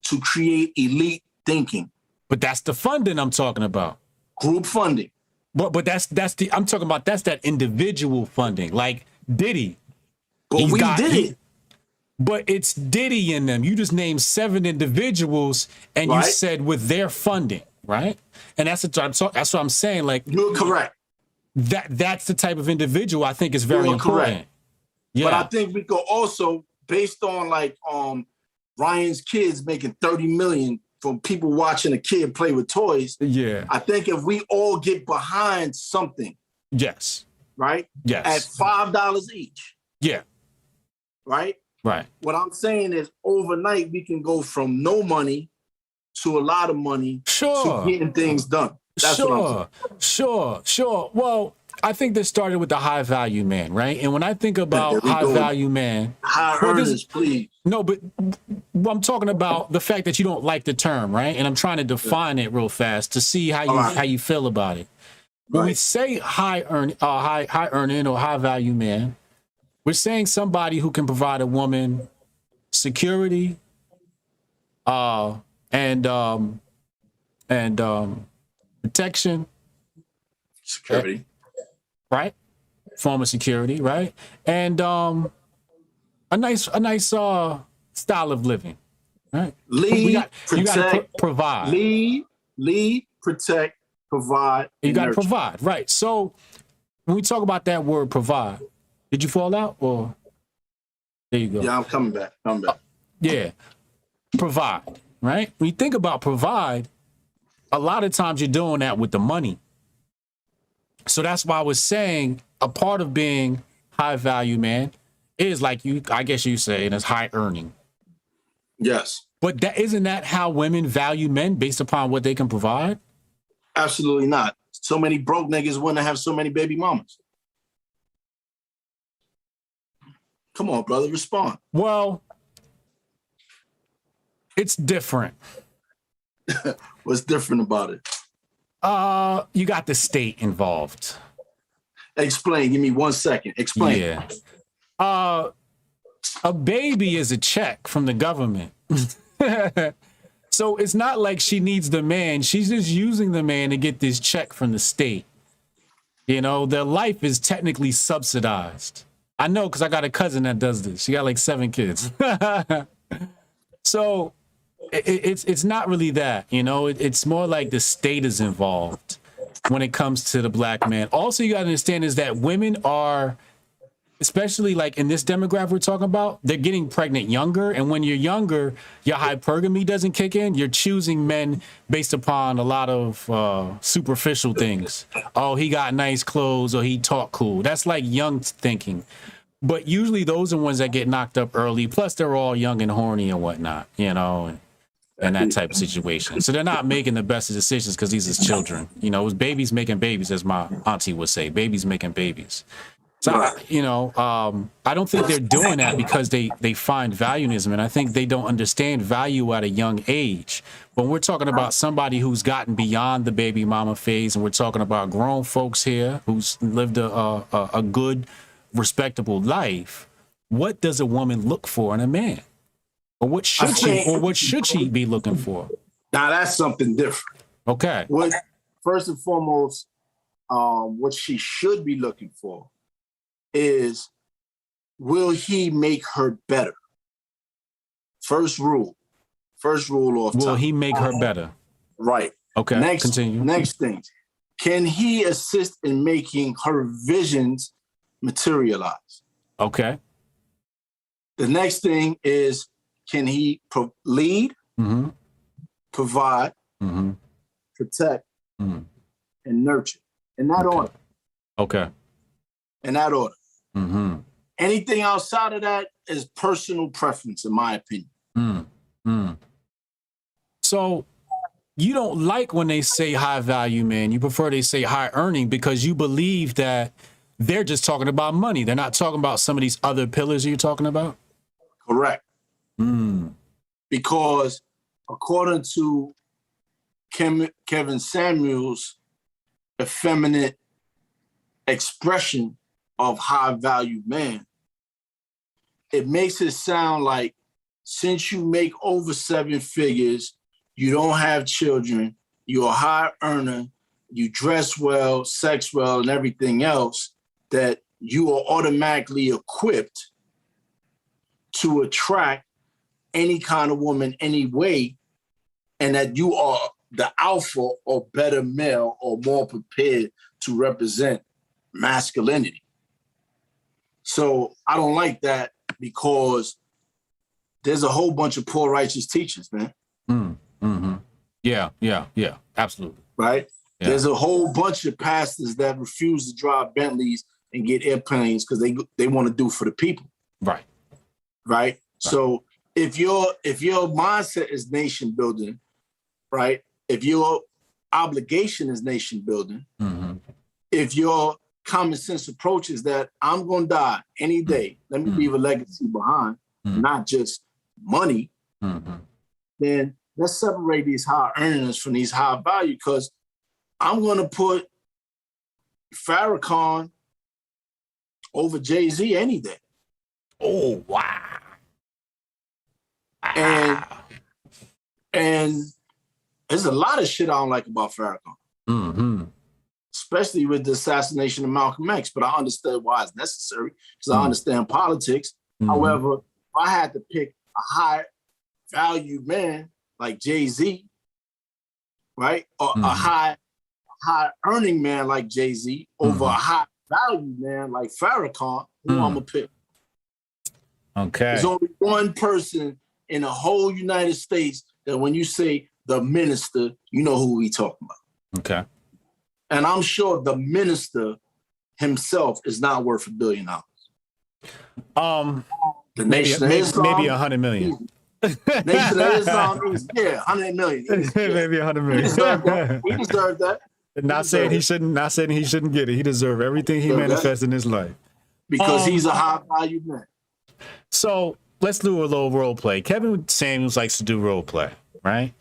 to create elite thinking. But that's the funding I'm talking about. Group funding. But that's I'm talking about that's that individual funding. Like Diddy. But we did it. But it's Diddy in them. You just named 7 individuals and you said with their funding, right? And that's what I'm saying. Like you're correct. That's the type of individual I think is very important. Correct. Yeah. But I think we could also, based on like Ryan's kids making $30 million from people watching a kid play with toys. Yeah. I think if we all get behind something. Yes. Right? Yes. At $5 each. Yeah. Right? Right. What I'm saying is overnight we can go from no money to a lot of money to getting things done. That's what I'm saying. Sure. Well, I think this started with the high value man, right? And when I think about high value man, high earners, please. No, but I'm talking about the fact that you don't like the term, right? And I'm trying to define it real fast to see how you feel about it. When we say high earning or high value man, we're saying somebody who can provide a woman security, and protection, security, right? Form of security, right? And a nice style of living, right? Lead, you gotta provide. Lead, protect, provide. You got to provide, right? So when we talk about that word provide, did you fall out or there you go? Yeah, I'm coming back. Yeah, provide, right? When you think about provide, a lot of times you're doing that with the money. So that's why I was saying a part of being high value man is like I guess you say, and it's high earning. Yes. But isn't that how women value men based upon what they can provide? Absolutely not. So many broke niggas want to have so many baby mamas. Come on, brother, respond. Well, it's different. What's different about it? You got the state involved. Explain. Give me 1 second. Explain. Yeah. A baby is a check from the government. So it's not like she needs the man. She's just using the man to get this check from the state. You know, their life is technically subsidized. I know because I got a cousin that does this. She got like 7 kids. So it's not really that, you know, it's more like the state is involved when it comes to the black man. Also, you got to understand is that women are, especially like in this demographic we're talking about, they're getting pregnant younger. And when you're younger, your hypergamy doesn't kick in. You're choosing men based upon a lot of superficial things. Oh, he got nice clothes or he talk cool. That's like young thinking. But usually those are ones that get knocked up early. Plus, they're all young and horny and whatnot, you know, and that type of situation. So they're not making the best of decisions because these is children. You know, it was babies making babies, as my auntie would say. Babies making babies. So, you know, I don't think they're doing that because they find value in Islam. And I think they don't understand value at a young age. When we're talking about somebody who's gotten beyond the baby mama phase, and we're talking about grown folks here who's lived a good, respectable life, what does a woman look for in a man? Or what should she be looking for? Now that's something different. Okay. First and foremost, what she should be looking for is, will he make her better? First rule off top. Will he make her better? Right. Okay, continue. Next thing, can he assist in making her visions materialize? Okay. The next thing is, can he lead, provide, protect, and nurture? In that order. Okay. In that order. Anything outside of that is personal preference, in my opinion. So you don't like when they say high value man. You prefer they say high earning because you believe that they're just talking about money. They're not talking about some of these other pillars you're talking about. Correct. Because according to Kevin Samuels' effeminate expression of high value man, it makes it sound like since you make over 7 figures, you don't have children, you're a high earner, you dress well, sex well, and everything else, that you are automatically equipped to attract any kind of woman any way, and that you are the alpha or better male or more prepared to represent masculinity. So I don't like that because there's a whole bunch of poor righteous teachers, man. Yeah, absolutely. Right? Yeah. There's a whole bunch of pastors that refuse to drive Bentleys and get airplanes because they want to do for the people. Right? So if your mindset is nation building, right? If your obligation is nation building, if your common sense approach is that I'm going to die any day, let me leave a legacy behind, not just money, then let's separate these high earners from these high value, because I'm going to put Farrakhan over Jay-Z any day. Oh, wow. And there's a lot of shit I don't like about Farrakhan. Especially with the assassination of Malcolm X, but I understand why it's necessary because I understand politics. However, if I had to pick a high value man like Jay-Z, right, or a high earning man like Jay-Z over a high value man like Farrakhan, who I'm gonna pick? Okay. There's only one person in the whole United States that when you say the minister, you know who we talking about. Okay. And I'm sure the minister himself is not worth $1 billion. The Nation of Islam, maybe 100 million. Nation of Islam is 100 million. Maybe 100 million. He deserved that. He deserved that. Not saying he shouldn't. Not saying he shouldn't get it. He deserved everything he manifests in his life because he's a high value man. So let's do a little role play. Kevin Samuels likes to do role play, right?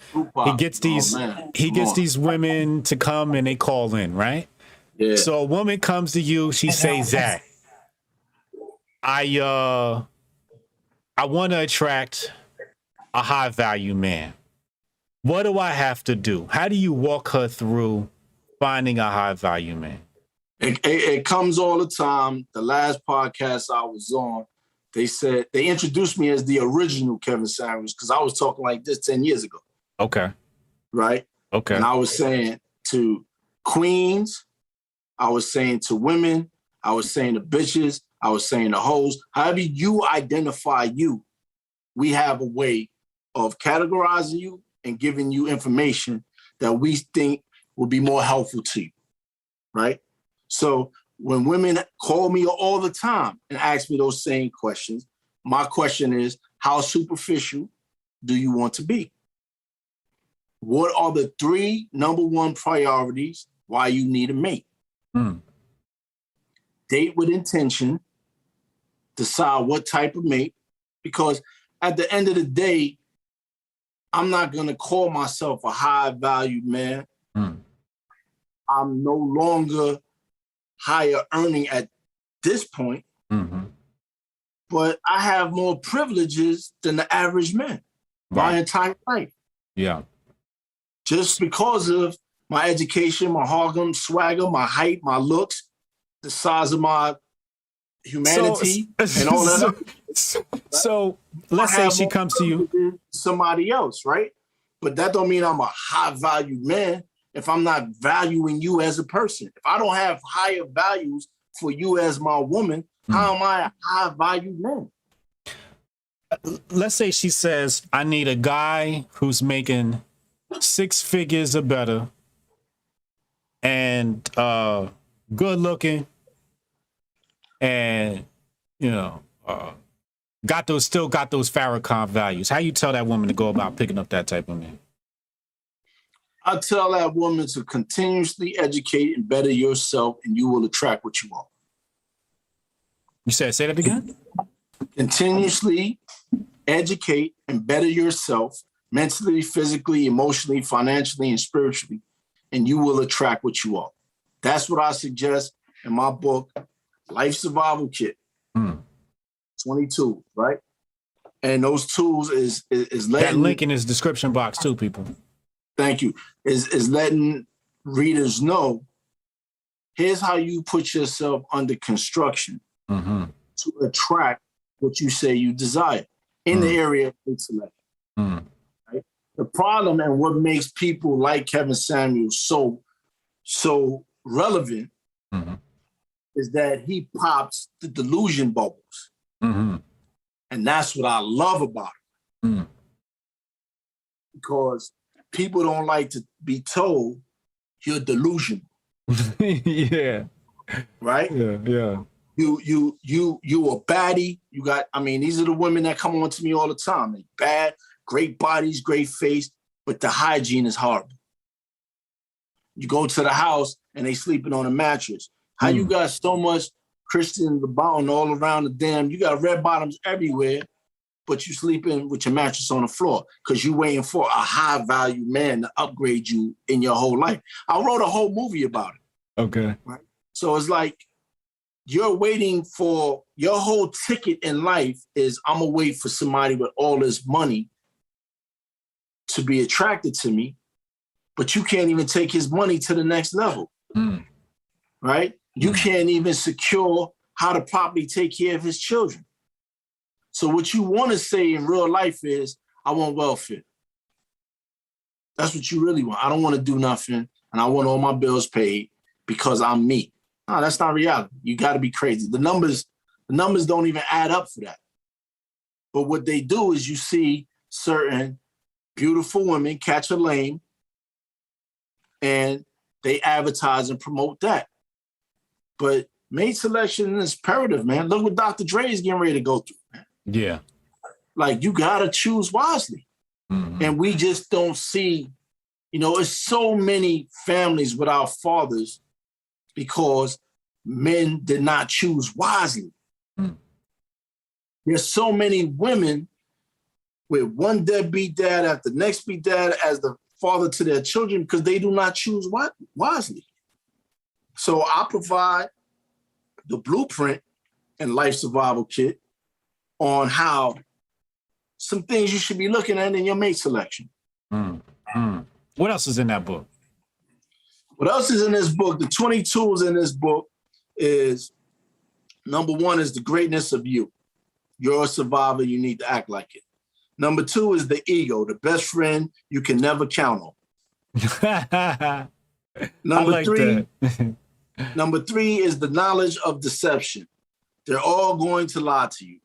He gets these women to come and they call in, right? Yeah. So a woman comes to you. She says, "Zach, I want to attract a high value man. What do I have to do? How do you walk her through finding a high value man?" It comes all the time. The last podcast I was on, they introduced me as the original Kevin Samuels because I was talking like this 10 years ago. Okay. Right? Okay. And I was saying to queens, I was saying to women, I was saying to bitches, I was saying to hoes, however you identify you, we have a way of categorizing you and giving you information that we think will be more helpful to you, right? So when women call me all the time and ask me those same questions, my question is, how superficial do you want to be? What are the 3 number 1 priorities why you need a mate? Date with intention, decide what type of mate, because at the end of the day, I'm not going to call myself a high-value man. I'm no longer higher earning at this point, but I have more privileges than the average man my entire life. Yeah. Just because of my education, my Harlem swagger, my height, my looks, the size of my humanity, and all that. So let's say she comes to you. Somebody else, right? But that don't mean I'm a high value man if I'm not valuing you as a person. If I don't have higher values for you as my woman, how am I a high value man? Let's say she says, I need a guy who's making 6 figures or better and good looking and got those Farrakhan values. How you tell that woman to go about picking up that type of man? I tell that woman to continuously educate and better yourself, and you will attract what you want. You said, say that again? Continuously educate and better yourself mentally, physically, emotionally, financially, and spiritually, and you will attract what you want. That's what I suggest in my book, Life Survival Kit. 22, right? And those tools is letting... That link in his description box too, people. Thank you. Is letting readers know, here's how you put yourself under construction to attract what you say you desire in the area of intellect. Right? The problem and what makes people like Kevin Samuels so relevant is that he pops the delusion bubbles. And that's what I love about it. Because people don't like to be told you're delusional. Yeah. Right? Yeah. You a baddie. You got, I mean, these are the women that come on to me all the time. They bad, great bodies, great face, but the hygiene is horrible. You go to the house and they sleeping on a mattress. How you got so much Christian Louboutin all around the damn, you got red bottoms everywhere, but you sleeping with your mattress on the floor because you waiting for a high value man to upgrade you in your whole life. I wrote a whole movie about it. Okay. Right? So it's like, you're waiting for your whole ticket in life is I'm gonna wait for somebody with all this money to be attracted to me, but you can't even take his money to the next level, right? You can't even secure how to properly take care of his children. So what you want to say in real life is, I want welfare. That's what you really want. I don't want to do nothing, and I want all my bills paid because I'm me. No, that's not reality. You got to be crazy. The numbers don't even add up for that. But what they do is you see certain beautiful women catch a lane and they advertise and promote that. But mate selection is imperative, man. Look what Dr. Dre is getting ready to go through, man. Yeah. Like, you got to choose wisely. And we just don't see, it's so many families without fathers because men did not choose wisely. There's so many women with one deadbeat dad after the next beat dad as the father to their children because they do not choose wisely. So I provide the blueprint and Life Survival Kit on how some things you should be looking at in your mate selection. What else is in that book? What else is in this book? The 20 tools in this book is, number one is the greatness of you. You're a survivor, you need to act like it. Number two is the ego, the best friend you can never count on. Number three is the knowledge of deception. They're all going to lie to you.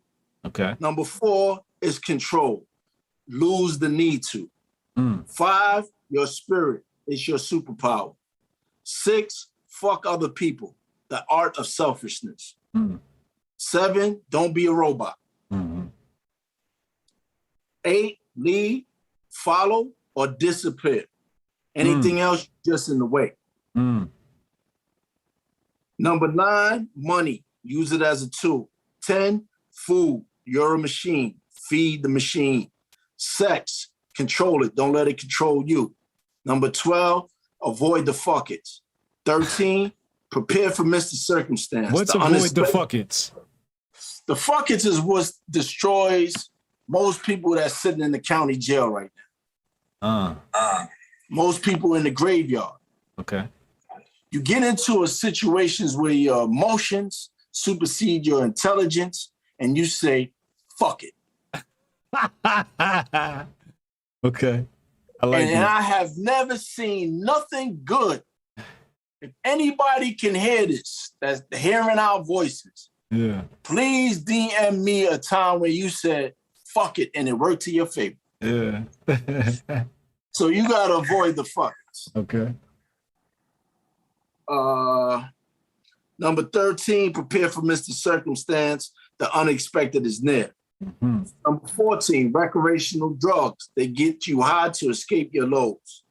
Okay. Number four is control. Lose the need to. 5, your spirit is your superpower. 6, fuck other people. The art of selfishness. 7, don't be a robot. 8, lead, follow, or disappear. Anything else, just in the way. Number 9, money. Use it as a tool. 10, food. You're a machine. Feed the machine. Sex. Control it. Don't let it control you. Number 12, avoid the fuck it's. 13, prepare for Mr. Circumstance. What's avoid the fuck it's? The fuck it's is what destroys most people that's sitting in the county jail right now. Most people in the graveyard. Okay. You get into a situations where your emotions supersede your intelligence and you say, fuck it. Okay. I like and I have never seen nothing good. If anybody can hear this, that's hearing our voices, please DM me a time where you said, fuck it, and it worked to your favor. Yeah. So you got to avoid the fuckers. Okay. Number 13, prepare for Mr. Circumstance. The unexpected is near. Number 14, recreational drugs. They get you high to escape your lows.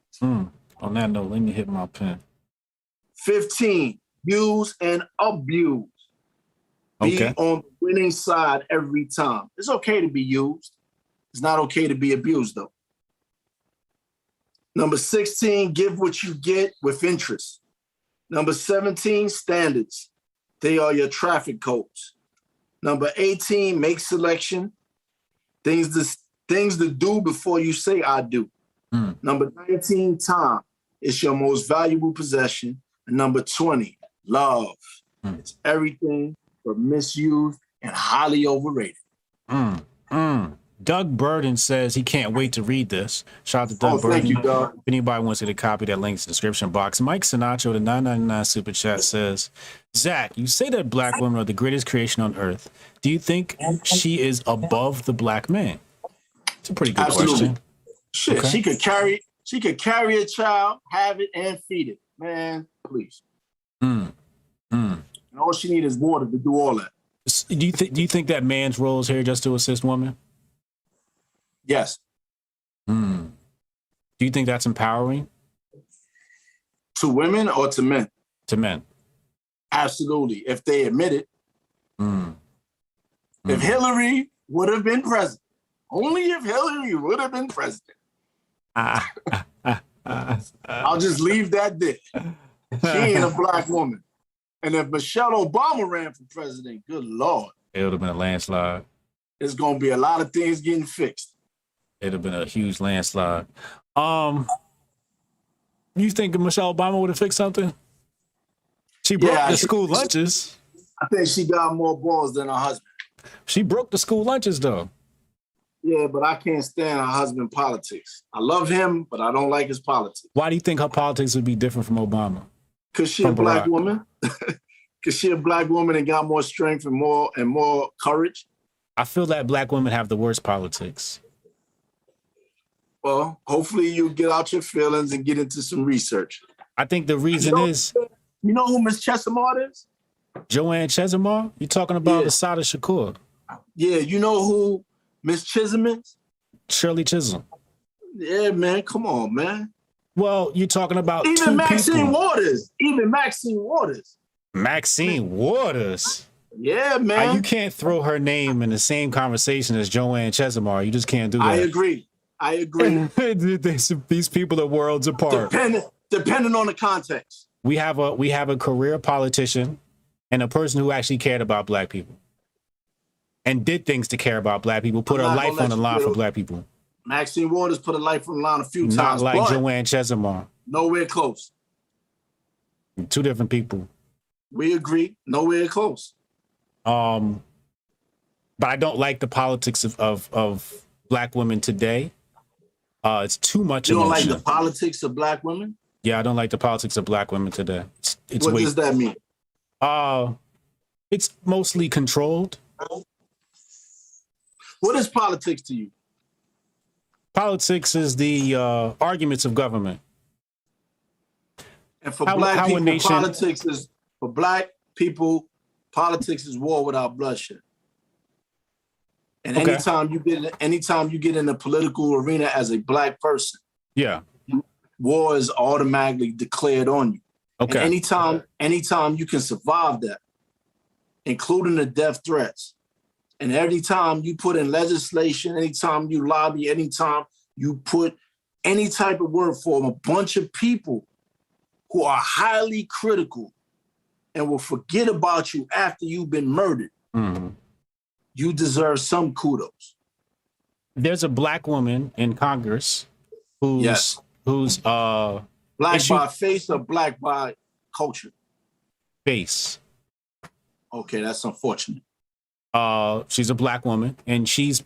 On that note, let me hit my pen. 15, use and abuse. Be Okay. on the winning side every time. It's okay to be used. It's not okay to be abused, though. Number 16, give what you get with interest. Number 17, standards. They are your traffic codes. Number 18, make selection. Things to do before you say I do. Number 19, time. It's your most valuable possession. And number 20, love. It's everything but misused and highly overrated. Doug Burden says he can't wait to read this. Shout out to Doug Burden. Thank you, Doug. If anybody wants to get a copy, that link's in the description box. Mike Sinatra, the 999 super chat says, Zach, you say that black women are the greatest creation on earth. Do you think she is above the black man? It's a pretty good question. Shit, Okay. she could carry a child, have it, and feed it. Man, please. And all she needs is water to do all that. Do you think that man's role is here just to assist women? Yes. Do you think that's empowering? To women or to men? To men. Absolutely. If they admit it. If Hillary would have been president, only if Hillary would have been president. I'll just leave that there. She ain't a black woman. And if Michelle Obama ran for president, good Lord. It would have been a landslide. There's going to be a lot of things getting fixed. It'd have been a huge landslide. You think Michelle Obama would have fixed something? She broke the school lunches. I think she got more balls than her husband. She broke the school lunches, though. Yeah, but I can't stand her husband politics. I love him, but I don't like his politics. Why do you think her politics would be different from Obama? Because she a black woman. Because she a black woman and got more strength and more courage. I feel that black women have the worst politics. Well, hopefully you get out your feelings and get into some research. I think the reason is... You know who Miss Chesimard is? Joanne Chesimard? You're talking about Asada Shakur. Yeah, you know who Miss Chisholm is? Shirley Chisholm. Yeah, man, come on, man. Well, you're talking about even Maxine people. Waters. Even Maxine Waters. Maxine Waters? Yeah, man. You can't throw her name in the same conversation as Joanne Chesimard. You just can't do that. I agree. These people are worlds apart. Depending on the context. We have a career politician and a person who actually cared about black people and did things to care about black people, put her life on the line for black people. Maxine Waters put her life on the line a few times. Not like Joanne Chesimard. Nowhere close. Two different people. We agree. Nowhere close. But I don't like the politics of black women today. It's too much emotion. You don't like the politics of black women? Yeah, I don't like the politics of black women today. What does that mean? It's mostly controlled. What is politics to you? Politics is the arguments of government. And for black people, politics is war without bloodshed. And anytime you get in the political arena as a black person, war is automatically declared on you. Okay. And anytime you can survive that, including the death threats, and every time you put in legislation, anytime you lobby, anytime you put any type of word for a bunch of people who are highly critical and will forget about you after you've been murdered, you deserve some kudos. There's a black woman in Congress who's black by face or black by culture? Face. Okay, that's unfortunate. She's a black woman, and she's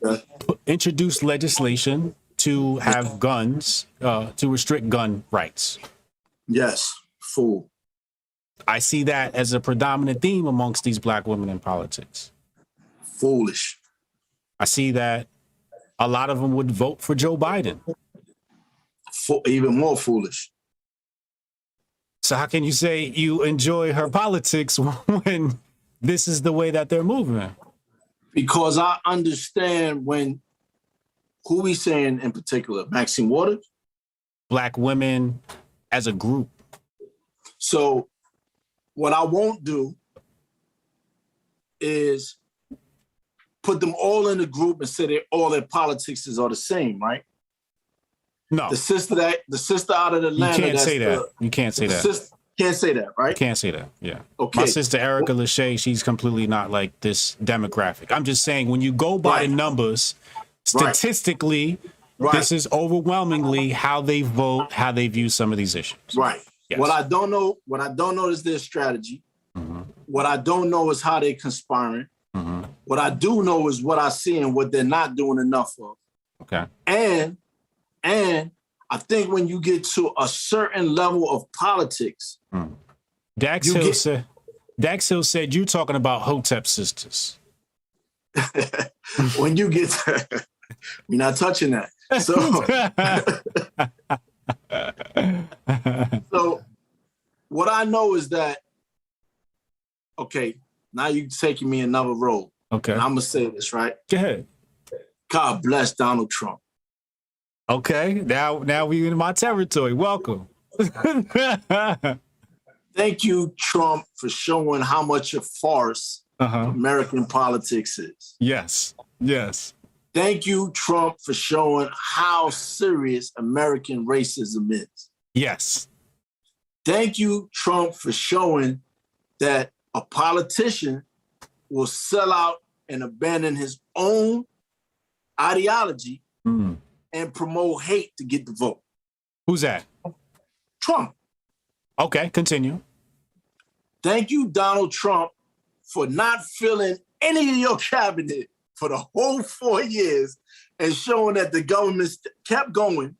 introduced legislation to have guns, to restrict gun rights. Yes, fool. I see that as a predominant theme amongst these black women in politics. Foolish. I see that a lot of them would vote for Joe Biden. Even more foolish. So how can you say you enjoy her politics when this is the way that they're moving? Because I understand who we saying in particular? Maxine Waters? Black women as a group. So what I won't do is put them all in a group and say that all their politics is all the same, right? No. The sister out of Atlanta. You can't say that. You can't say that. Can't say that, right? Can't say that. Yeah. Okay. My sister Erica Lachey, she's completely not like this demographic. I'm just saying when you go by the numbers, statistically, this is overwhelmingly how they vote, how they view some of these issues. Right. Yes. What I don't know is their strategy. Mm-hmm. What I don't know is how they're conspiring. Mm-hmm. What I do know is what I see and what they're not doing enough of. Okay. And I think when you get to a certain level of politics, Dax Hill said you're talking about Hotep sisters. when you get to, we're not touching that. So what I know is that, okay, now you're taking me another road. Okay. And I'm going to say this, right? Go ahead. God bless Donald Trump. Okay, now we in my territory. Welcome. Thank you, Trump, for showing how much a farce American politics is. Yes. Thank you, Trump, for showing how serious American racism is. Yes. Thank you, Trump, for showing that a politician will sell out and abandon his own ideology and promote hate to get the vote. Who's that? Trump. Okay, continue. Thank you, Donald Trump, for not filling any of your cabinet for the whole 4 years and showing that the government kept going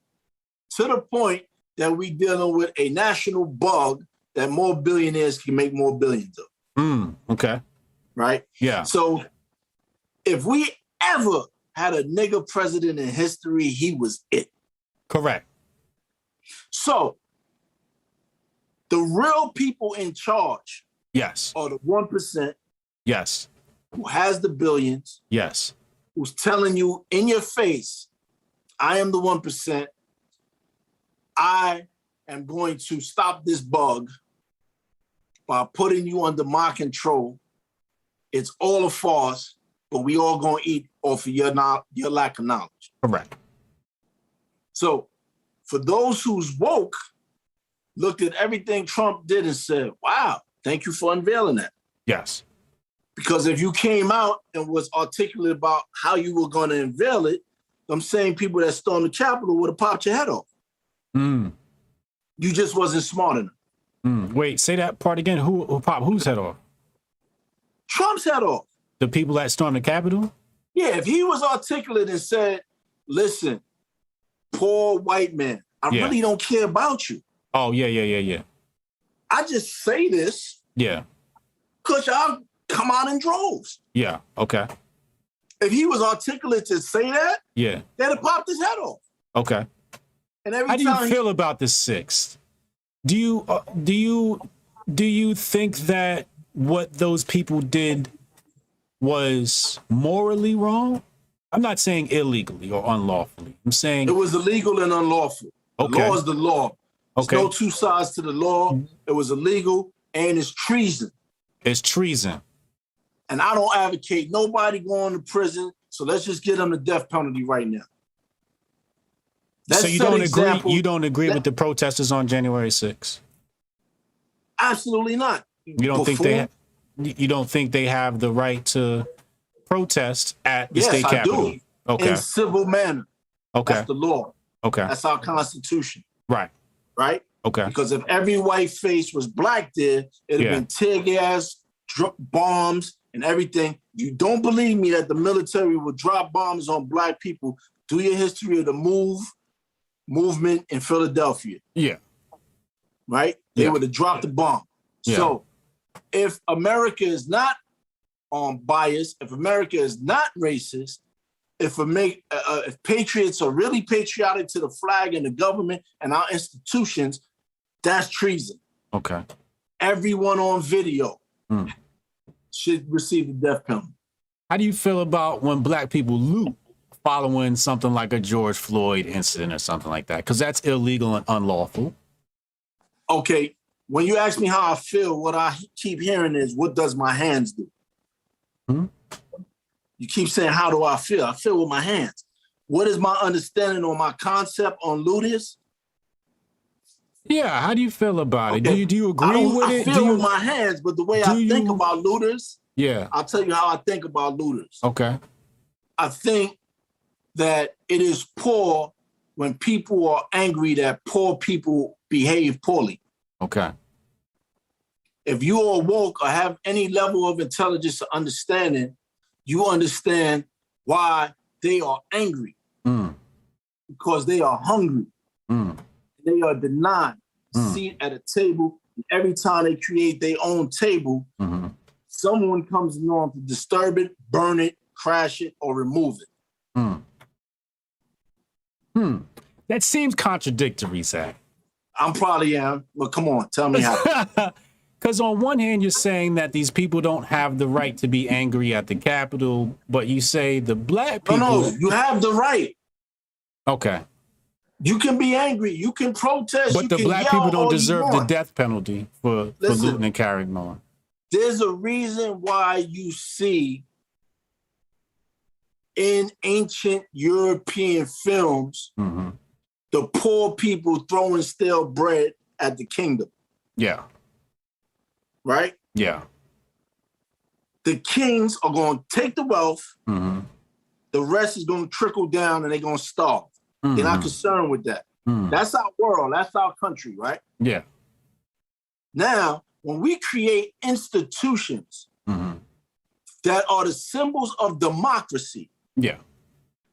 to the point that we dealing with a national bug that more billionaires can make more billions of. Okay. Right? Yeah. So if we ever had a nigger president in history, he was it. Correct. So the real people in charge are the 1%. Yes. Who has the billions. Yes. Who's telling you in your face, I am the 1%. I am going to stop this bug by putting you under my control. It's all a farce, but we all gonna eat off of your lack of knowledge. Correct. So for those who's woke, looked at everything Trump did and said, wow, thank you for unveiling that. Yes. Because if you came out and was articulate about how you were going to unveil it, them same people that stormed the Capitol would have popped your head off. You just wasn't smart enough. Wait, say that part again. Who popped whose head off? Trump's head off. The people that stormed the Capitol? Yeah, if he was articulate and said, listen, poor white man, I really don't care about you. Oh, yeah. I just say this. Yeah. Because y'all come out in droves. Yeah, okay. If he was articulate to say that, they'd have popped his head off. Okay. And every How do you feel about the 6th? Do you think that what those people did was morally wrong? I'm not saying illegally or unlawfully. I'm saying it was illegal and unlawful. The law is the law. There's no two sides to the law. It was illegal and it's treason. It's treason. And I don't advocate nobody going to prison. So let's just get them the death penalty right now. So you don't agree? You don't agree with the protesters on January 6th? Absolutely not. You don't think they have the right to protest at the state capitol? Yes, I do. In civil manner. Okay. That's the law. Okay. That's our Constitution. Right. Okay. Because if every white face was black there, it'd have been tear gas, bombs, and everything. You don't believe me that the military would drop bombs on black people? Do your history of the movement in Philadelphia. Yeah. Right? They would have dropped the bomb. Yeah. So if America is not biased, if America is not racist, if patriots are really patriotic to the flag and the government and our institutions, that's treason. Okay. Everyone on video should receive the death penalty. How do you feel about when black people loot following something like a George Floyd incident or something like that? Because that's illegal and unlawful. Okay, when you ask me how I feel, what I keep hearing is, what does my hands do? Hmm? You keep saying, how do I feel? I feel with my hands. What is my understanding or my concept on looters? Yeah, how do you feel about it? Okay. Do you agree with I it? feel with my hands, but the way I think about looters, yeah, I'll tell you how I think about looters. okay. I think that it is poor when people are angry that poor people behave poorly. Okay. If you are woke or have any level of intelligence or understanding, you understand why they are angry. Because they are hungry. They are denied a seat at a table. And every time they create their own table, someone comes along to disturb it, burn it, crash it, or remove it. That seems contradictory, Zach. I'm probably am, but come on, tell me how. Because on one hand, you're saying that these people don't have the right to be angry at the Capitol, but you say the black people... No, you have the right. Okay. You can be angry. You can protest. But you the can black yell people don't all you deserve the want. death penalty for looting and carrying on. There's a reason why you see in ancient European films the poor people throwing stale bread at the kingdom. Yeah. Right? Yeah. The kings are going to take the wealth. The rest is going to trickle down and they're going to starve. They're not concerned with that. That's our world. That's our country, right? Yeah. Now, when we create institutions that are the symbols of democracy, yeah,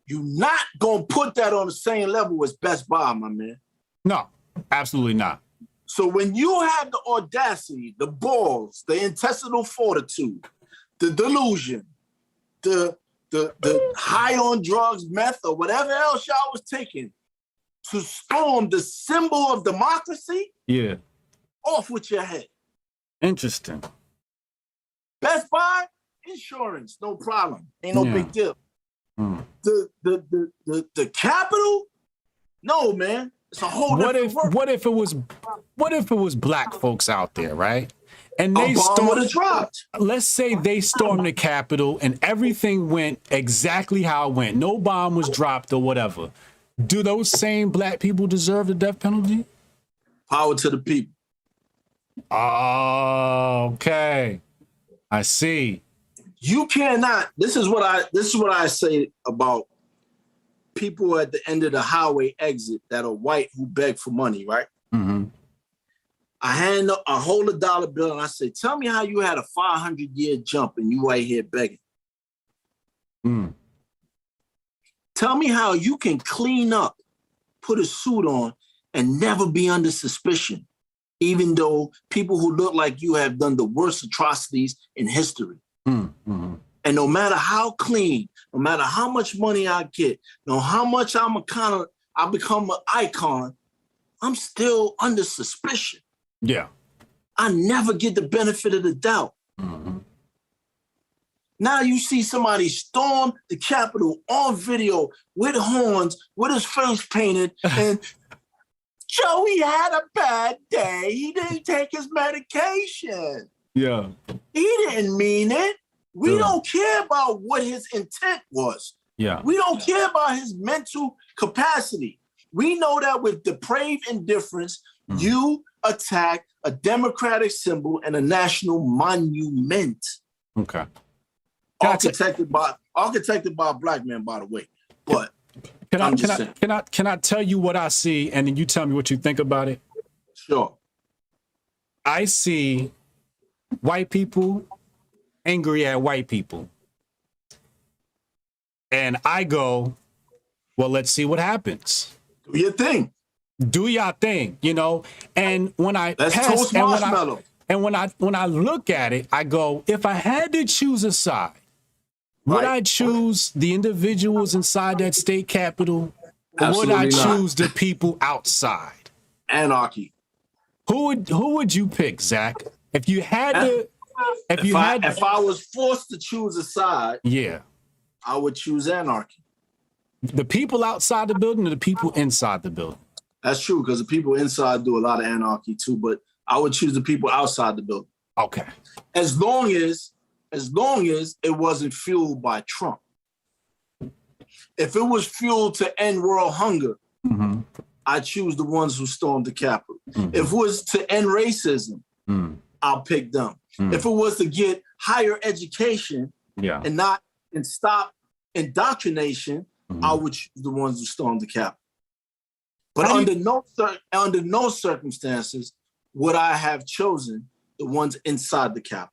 you're not going to put that on the same level as Best Buy, my man. No, absolutely not. So when you have the audacity, the balls, the intestinal fortitude, the delusion, the high on drugs, meth, or whatever else y'all was taking to storm the symbol of democracy, yeah, off with your head. Interesting. Best Buy, insurance, no problem. Ain't no big deal. The Capitol, no, man. It's a whole different world. What if it was black folks out there, right? And they dropped. Let's say they stormed the Capitol and everything went exactly how it went. No bomb was dropped or whatever. Do those same black people deserve the death penalty? Power to the people. Oh, okay. I see. You cannot. This is what I say about people at the end of the highway exit that are white who beg for money, right? I hold a dollar bill and I say, tell me how you had a 500-year jump and you right here begging. Tell me how you can clean up, put a suit on, and never be under suspicion, even though people who look like you have done the worst atrocities in history. And no matter how clean, no matter how much money I get, no how much I become an icon, I'm still under suspicion. Yeah. I never get the benefit of the doubt. Now you see somebody storm the Capitol on video with horns, with his face painted, and Joey had a bad day. He didn't take his medication. Yeah. He didn't mean it. We don't care about what his intent was. Yeah. We don't care about his mental capacity. We know that with depraved indifference, you attack a democratic symbol and a national monument. Okay. Architected by a black man, by the way. But can I tell you what I see and then you tell me what you think about it? Sure. I see white people angry at white people. And I go, well, let's see what happens. Do your thing. Do your thing, you know? And when I toast marshmallow. When I look at it, I go, if I had to choose a side, would I choose the individuals inside that state capitol? Or would I choose the people outside? Anarchy. Who would you pick, Zach? If you had to if I was forced to choose a side, yeah, I would choose anarchy. The people outside the building or the people inside the building? That's true, because the people inside do a lot of anarchy too, but I would choose the people outside the building. Okay. As long as it wasn't fueled by Trump. If it was fueled to end world hunger, I choose the ones who stormed the Capitol. If it was to end racism, I'll pick them. If it was to get higher education and stop indoctrination, I would choose the ones who stormed the Capitol. But under no circumstances would I have chosen the ones inside the Capitol.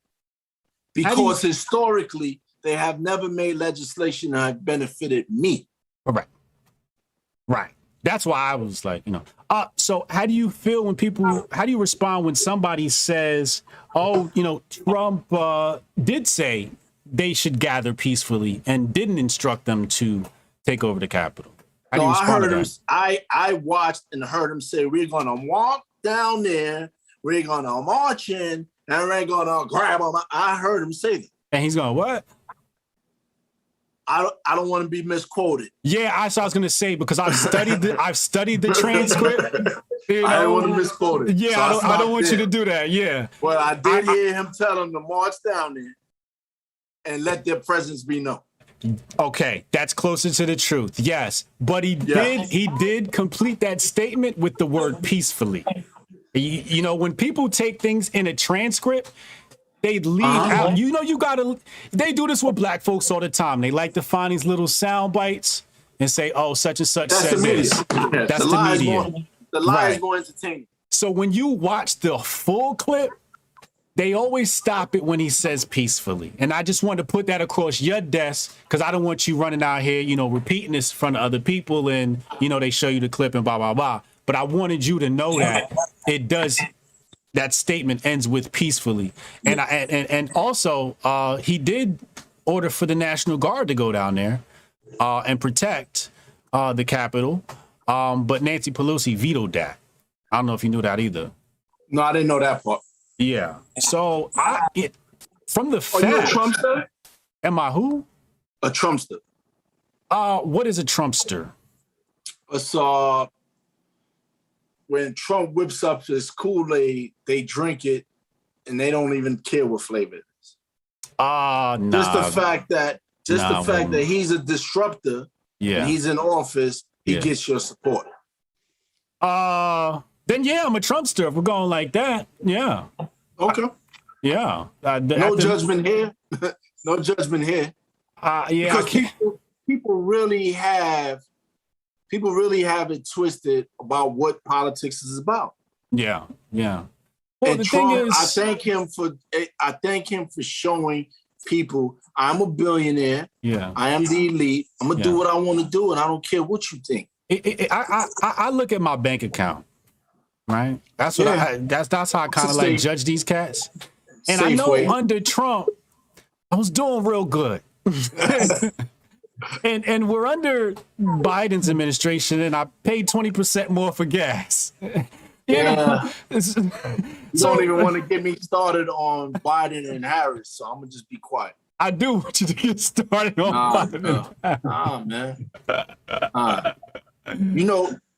Because historically, they have never made legislation that have benefited me. Right. That's why I was like, so how do you feel how do you respond when somebody says, oh, Trump did say they should gather peacefully and didn't instruct them to take over the Capitol? How do you respond to that? I watched and heard him say, we're going to walk down there, we're going to march in, and we're going to grab them. I heard him say that. And he's going, what? I don't want to be misquoted. Yeah, I was going to say, because I've studied the transcript. I don't want to misquote it. Yeah, so I don't want you to do that. Yeah. Well, I did hear him tell them to march down there and let their presence be known. Okay, that's closer to the truth. Yes, but he did complete that statement with the word peacefully. When people take things in a transcript, they leave out. They do this with black folks all the time. They like to find these little sound bites and say, oh, such and such said this. That's the media. The lie is more entertaining. So when you watch the full clip, they always stop it when he says peacefully. And I just want to put that across your desk, because I don't want you running out here, repeating this in front of other people and, they show you the clip and blah, blah, blah. But I wanted you to know that it does. That statement ends with peacefully. And also he did order for the National Guard to go down there and protect the Capitol. But Nancy Pelosi vetoed that. I don't know if you knew that either. No, I didn't know that part. Yeah. So from the fact. Are you a Trumpster? Am I who? A Trumpster. What is a Trumpster? It's when Trump whips up his Kool-Aid, they drink it and they don't even care what flavor it is. No. Just the fact that he's a disruptor and he's in office, he gets your support. Then I'm a Trumpster if we're going like that. Yeah. Okay. No judgment here. No judgment here. Because people really have it twisted about what politics is about. Yeah. Well, and the Trump, thing is, I thank him for showing people I'm a billionaire. Yeah. I am the elite. I'm gonna do what I want to do, and I don't care what you think. I look at my bank account. Right. That's what that's how I kind of like judge these cats. And I know under Trump, I was doing real good. and we're under Biden's administration, and I paid 20% more for gas. You don't even want to get me started on Biden and Harris, so I'm gonna just be quiet. I do want you to get started on Biden. Man.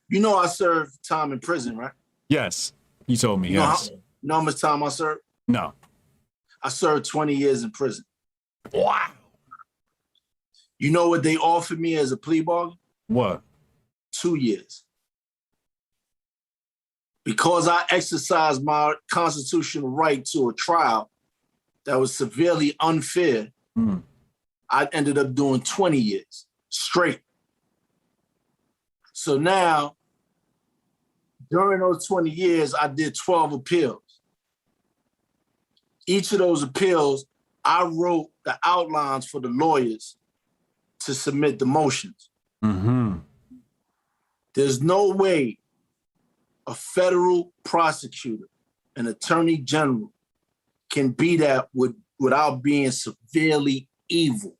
You know I served time in prison, right? Yes, you told me. Yes. You know how much time I served? No. I served 20 years in prison. Wow. You know what they offered me as a plea bargain? What? 2 years. Because I exercised my constitutional right to a trial that was severely unfair, I ended up doing 20 years straight. So now, during those 20 years, I did 12 appeals. Each of those appeals, I wrote the outlines for the lawyers to submit the motions. There's no way a federal prosecutor, an attorney general, can be that without being severely evil.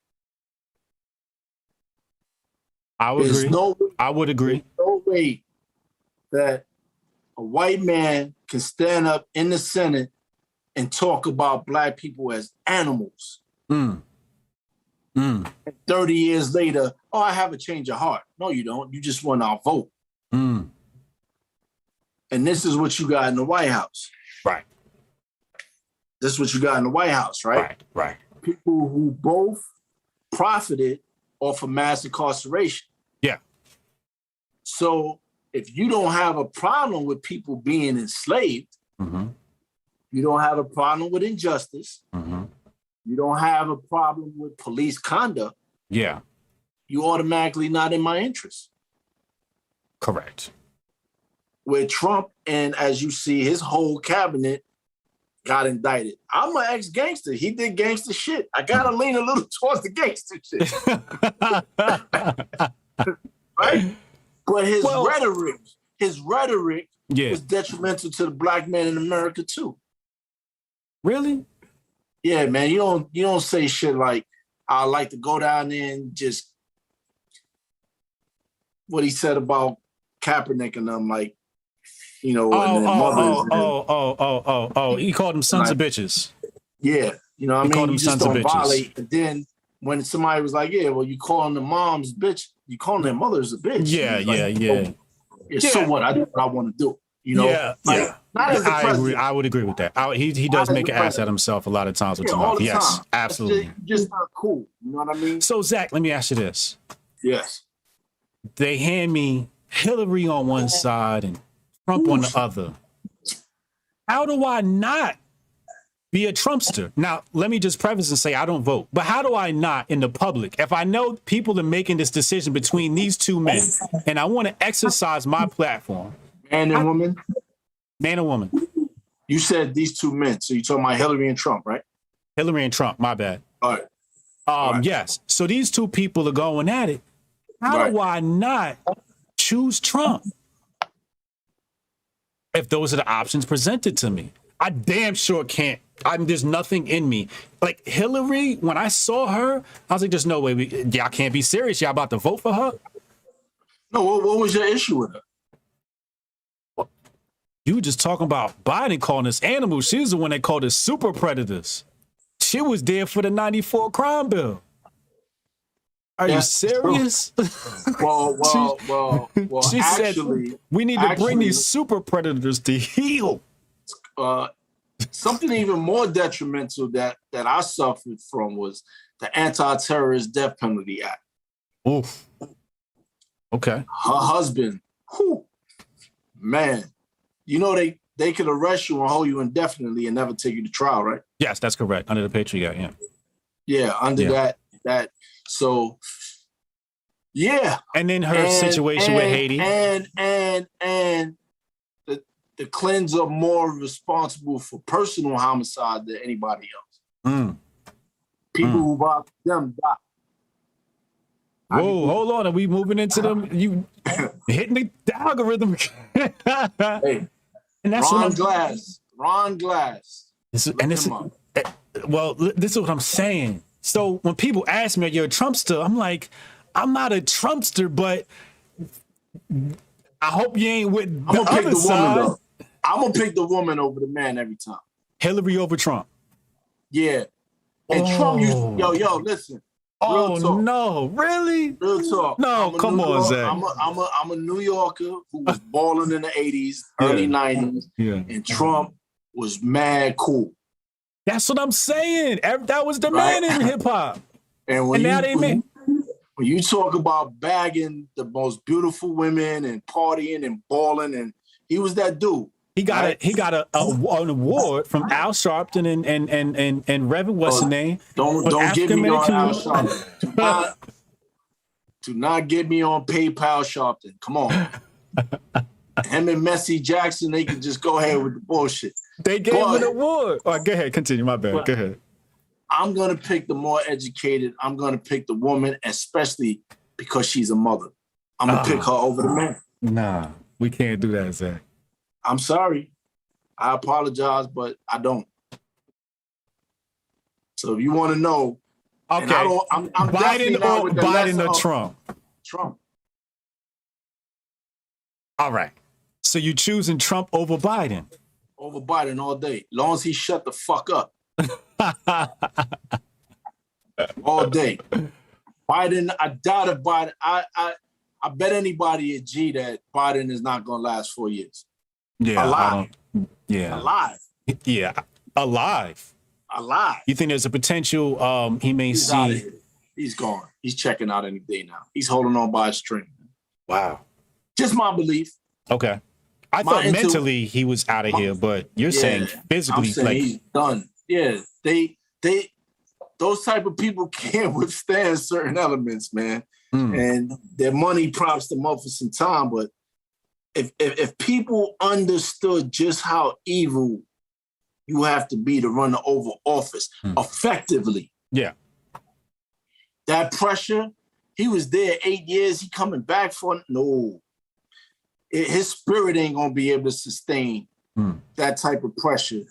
I would agree. There's no way that a white man can stand up in the Senate and talk about Black people as animals. 30 years later, I have a change of heart. No, you don't. You just want our vote. And this is what you got in the White House. Right. This is what you got in the White House, right? Right. People who both profited off of mass incarceration. Yeah. So if you don't have a problem with people being enslaved, you don't have a problem with injustice, you don't have a problem with police conduct, yeah, you automatically not in my interest. Correct. With Trump, and as you see, his whole cabinet got indicted. I'm an ex-gangster. He did gangster shit. I gotta lean a little towards the gangster shit. Right? But his rhetoric was detrimental to the black man in America too. Really? Yeah, man. You don't say shit like, I like to go down there and just what he said about Kaepernick and them, like, you know, and then mothers. He called them sons of bitches. Yeah. You know what I mean? You just don't violate. And then when somebody was like, yeah, well, you calling the moms bitch, you calling their mothers a bitch. Yeah. So what? I do what I want to do. You know? Yeah. Not as a president. I would agree with that. He does make an ass at himself a lot of times with all the yes, time. absolutely. Just not cool. You know what I mean? So Zach, let me ask you this. Yes. They hand me Hillary on one side and Trump on the other. How do I not be a Trumpster? Now, let me just preface and say I don't vote, but how do I not in the public? If I know people are making this decision between these two men and I want to exercise my platform. Man and woman? Man and woman. You said these two men. So you're talking about Hillary and Trump, right? Hillary and Trump, my bad. All right. Yes. So these two people are going at it. How do I not choose Trump if those are the options presented to me? I damn sure can't. There's nothing in me. Like Hillary, when I saw her, I was like, there's no way y'all can't be serious. Y'all about to vote for her? No, what was your issue with her? You were just talking about Biden calling us animals. She was the one that called us super predators. She was there for the 94 crime bill. Are you serious? Well, she actually, said we need to bring these super predators to heel. Something even more detrimental that I suffered from was the Anti-Terrorist Death Penalty Act. Oof. Okay. Her husband, man, you know they could arrest you and hold you indefinitely and never take you to trial, right? Yes, that's correct. Under the Patriot Act, yeah. Yeah, under that. So, yeah. And then her situation with Haiti. And the Clintons are more responsible for personal homicide than anybody else. People who bother them die. Whoa, hold on. Are we moving into them? You hitting the algorithm. Hey, and that's Ron Glass. This is what I'm saying. So when people ask me, you're a Trumpster, I'm like, I'm not a Trumpster, but I hope you ain't with the other side. Woman, though. I'm going to pick the woman over the man every time. Hillary over Trump. Yeah. And Trump used, listen. Oh, no, really? Real talk. No, come on, Zach. I'm a New Yorker who was balling in the 80s, early 90s, and Trump was mad cool. That's what I'm saying. That was the man in hip-hop. And when you talk about bagging the most beautiful women and partying and balling, and he was that dude. He got an award from Al Sharpton and Reverend what's the name? Don't get me on Al Sharpton. Do not get me on PayPal Sharpton. Come on. Him and Messi Jackson, they can just go ahead with the bullshit. They gave him an award. All right, go ahead. Continue. My bad. Go ahead. I'm going to pick the more educated. I'm going to pick the woman, especially because she's a mother. I'm going to pick her over the man. Nah, we can't do that, Zach. I'm sorry. I apologize, but I don't. So if you want to know, okay, I'm Biden or Trump? Trump. All right. So you choosing Trump over Biden? Over Biden all day. Long as he shut the fuck up. All day. Biden, I doubt if Biden, I bet anybody at G that Biden is not going to last 4 years. Yeah, I Alive. don't. Yeah, Alive. yeah, alive. Alive. You think there's a potential? He may He's out of see. here. He's gone. He's checking out any day now. He's holding on by a string. Wow. Just my belief. Okay. I thought mentally he was out of here, but you're saying physically, I'm saying like he's done. Yeah, they those type of people can't withstand certain elements, man. And their money props them up for some time. But if people understood just how evil you have to be to run the Oval Office effectively, that pressure, he was there 8 years, he coming back for no. His spirit ain't gonna be able to sustain that type of pressure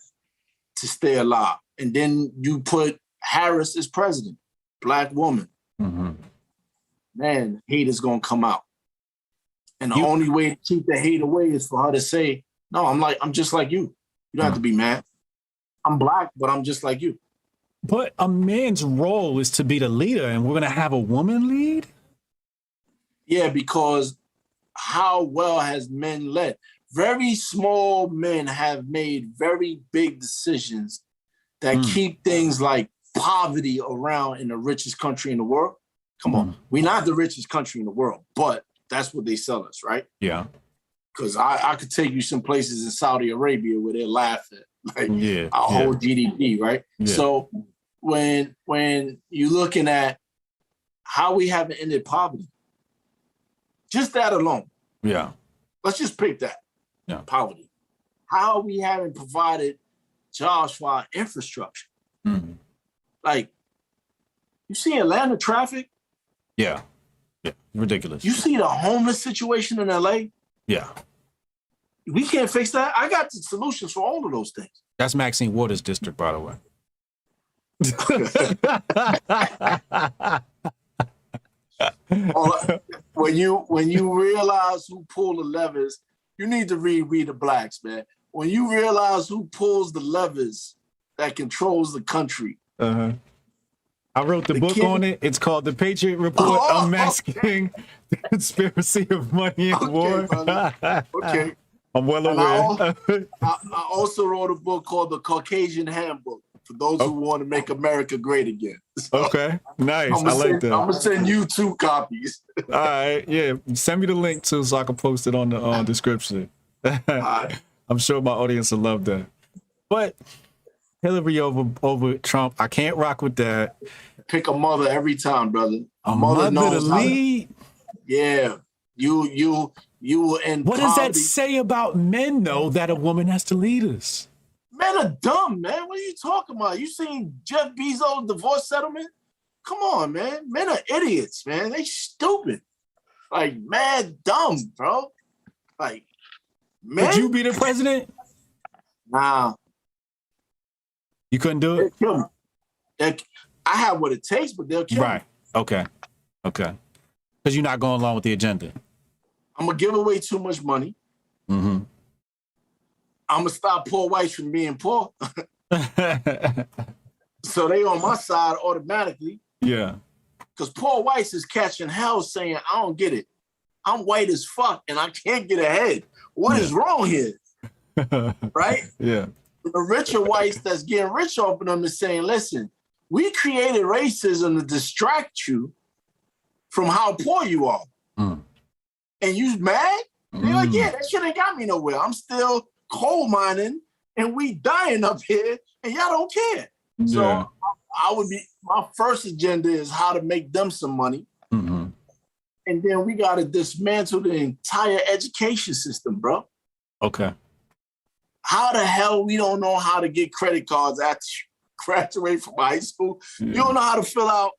to stay alive. And then you put Harris as president, Black woman. Man, hate is gonna come out. And the only way to keep the hate away is for her to say, no, I'm just like you. You don't have to be mad. I'm Black, but I'm just like you. But a man's role is to be the leader, and we're gonna have a woman lead? Yeah, because how well has men led? Very small men have made very big decisions that keep things like poverty around in the richest country in the world. Come on, we're not the richest country in the world, but that's what they sell us, right? Yeah. Because I could take you some places in Saudi Arabia where they laugh at like our whole GDP, right? Yeah. So when you're looking at how we haven't ended poverty, just that alone. Yeah. Let's just pick that. Yeah. Poverty. How we haven't provided jobs for our infrastructure. Like, you see Atlanta traffic? Yeah. Yeah. Ridiculous. You see the homeless situation in LA? Yeah. We can't fix that. I got the solutions for all of those things. That's Maxine Waters' district, by the way. When you realize who pulled the levers, you need to read We the Blacks, man. When you realize who pulls the levers that controls the country. I wrote the book on it. It's called The Patriot Report, Unmasking the Conspiracy of Money and War. Okay. I'm well aware. I also wrote a book called The Caucasian Handbook for those who want to make America great again. So okay, nice. I like that. I'm going to send you 2 copies. All right, yeah. Send me the link too so I can post it on the description. Right. I'm sure my audience will love that. But Hillary over Trump, I can't rock with that. Pick a mother every time, brother. A mother knows to lead? Yeah. You will end What does that say about men, though, that a woman has to lead us? Men are dumb, man. What are you talking about? You seen Jeff Bezos' divorce settlement? Come on, man. Men are idiots, man. They stupid. Like, mad dumb, bro. Like, men. Would you be the president? Nah. You couldn't do it? They'll kill me. I have what it takes, but they'll kill me. Right. Okay. Because you're not going along with the agenda. I'm going to give away too much money. I'm going to stop poor whites from being poor. So they on my side automatically. Yeah. Because poor whites is catching hell saying, I don't get it. I'm white as fuck and I can't get ahead. What is wrong here? Right? Yeah. The richer whites that's getting rich off of them is saying, listen, we created racism to distract you from how poor you are. And you mad? They're like, yeah, that shit ain't got me nowhere. I'm still coal mining and we dying up here and y'all don't care. Yeah. So my first agenda is how to make them some money. And then we got to dismantle the entire education system, bro. Okay. How the hell we don't know how to get credit cards after you graduate from high school? Yeah. You don't know how to fill out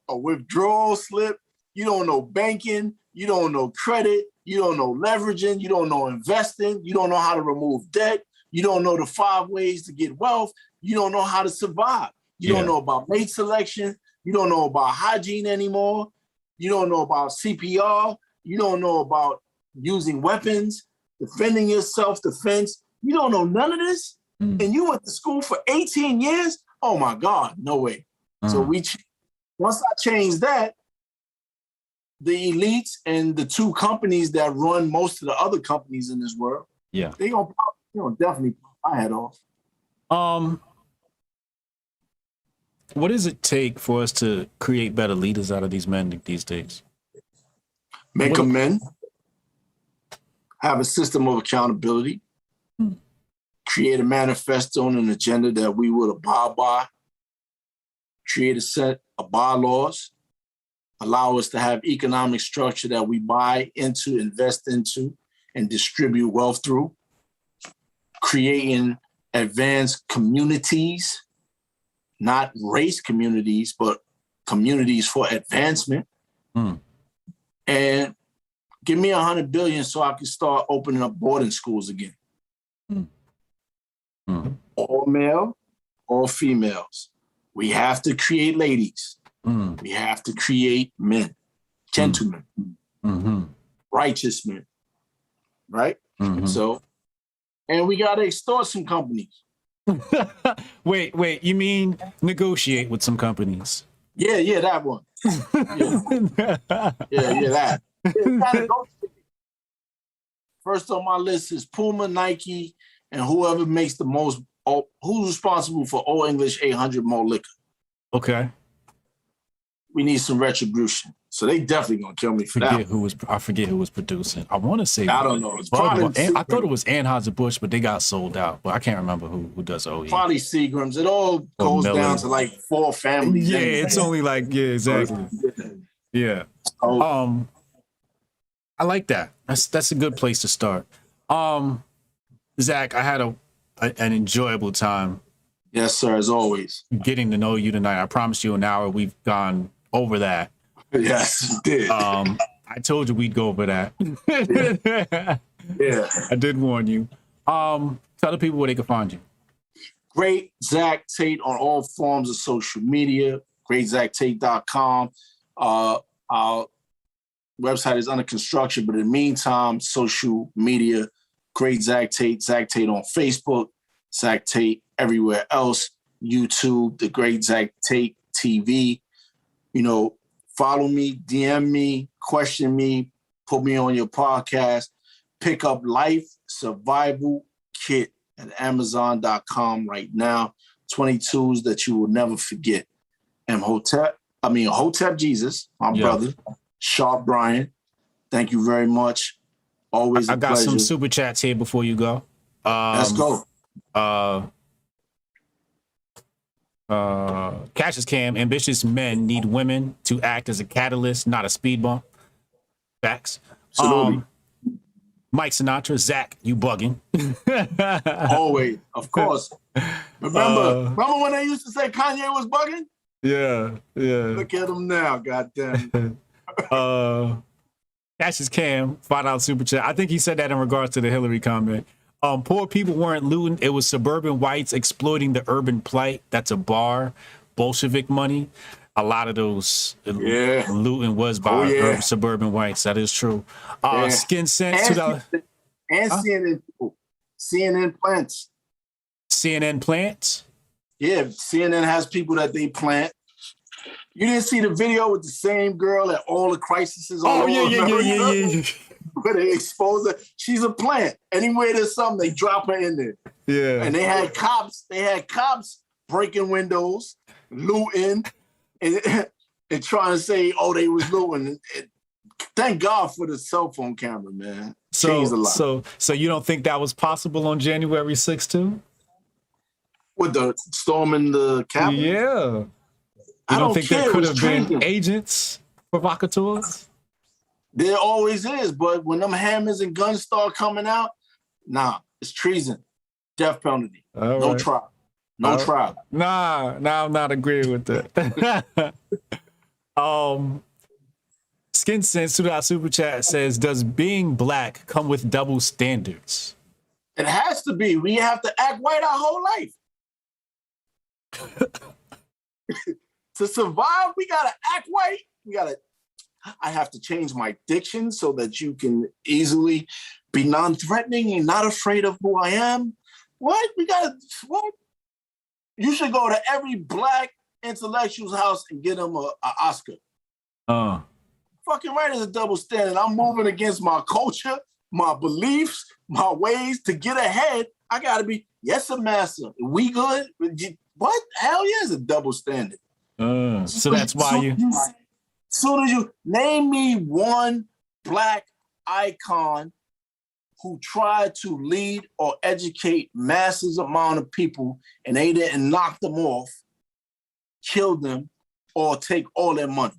a withdrawal slip. You don't know banking. You don't know credit. You don't know leveraging. You don't know investing. You don't know how to remove debt. You don't know the 5 ways to get wealth. You don't know how to survive. You don't know about mate selection. You don't know about hygiene anymore. You don't know about CPR. You don't know about using weapons, defending yourself, defense. You don't know none of this. And you went to school for 18 years? Oh my God, no way. So once I changed that, the elites and the 2 companies that run most of the other companies in this world, Yeah. They gonna definitely pop my head off. What does it take for us to create better leaders out of these men these days? Make them men. Have a system of accountability. Create a manifesto and an agenda that we would abide by. Create a set of bylaws. Allow us to have economic structure that we buy into, invest into, and distribute wealth through. Creating advanced communities, not race communities, but communities for advancement. And give me $100 billion so I can start opening up boarding schools again. All male, all females. We have to create ladies. We have to create men, gentlemen, righteous men, right? So, and we got to extort some companies. Wait, you mean negotiate with some companies? Yeah, that one. That. First on my list is Puma, Nike, and whoever makes the most, who's responsible for Old English 800 more liquor. Okay. We need some retribution. So they definitely gonna kill me for that. I forget who was producing. I want to say I don't know. It's I thought it was Anheuser-Busch, but they got sold out. But I can't remember who does OE. Probably Seagram's. It all goes down to like 4 families. Yeah, it's only like exactly. Yeah. I like that. That's a good place to start. Zach, I had an enjoyable time. Yes, sir, as always. Getting to know you tonight. I promised you an hour. We've gone over that. Yes, you did. I told you we'd go over that. Yeah. I did warn you. Tell the people where they can find you. Great Zach Tate on all forms of social media. GreatZachTate.com. Our website is under construction, but in the meantime, social media, Great Zach Tate on Facebook, Zach Tate everywhere else, YouTube, The Great Zach Tate TV. Follow me, DM me, question me, put me on your podcast. Pick up Life Survival Kit at Amazon.com right now. 22s that you will never forget. And Hotep Jesus, my brother, Sharp Brian. Thank you very much. Always a pleasure. I got some super chats here before you go. Let's go. Cassius Cam, ambitious men need women to act as a catalyst, not a speed bump. Facts. Mike Sinatra, Zach, you bugging. Always, of course. Remember when they used to say Kanye was bugging? Yeah. Look at him now, goddamn. Cassius Cam, $5 super chat. I think he said that in regards to the Hillary comment. Poor people weren't looting. It was suburban whites exploiting the urban plight. That's a bar. Bolshevik money. A lot of those looting was by suburban whites. That is true. Skin Sense, $2. And CNN people. CNN plants. CNN plants? Yeah, CNN has people that they plant. You didn't see the video with the same girl at all the crises? Yeah. Where they expose her. She's a plant. Anywhere there's something, they drop her in there. Yeah. And they had cops breaking windows, looting, and trying to say, they was looting. Thank God for the cell phone camera, man. Changed a lot. So you don't think that was possible on January 6th too? With the storming the Capitol? Yeah. You don't think there could have been agents, provocateurs? There always is, but when them hammers and guns start coming out, it's treason, death penalty, no trial, no trial. Nah, I'm not agreeing with that. Skin Sense $2 super chat says, "Does being black come with double standards?" It has to be. We have to act white our whole life. To survive, we gotta act white. I have to change my diction so that you can easily be non-threatening and not afraid of who I am. What? You should go to every black intellectual's house and get them an Oscar. Fucking right is a double standard. I'm moving against my culture, my beliefs, my ways to get ahead. I got to be, yes, sir, master. We good? What? Hell yeah, it's a double standard. So that's why Soon as you name me one black icon who tried to lead or educate masses amount of people and they didn't knock them off, kill them, or take all their money.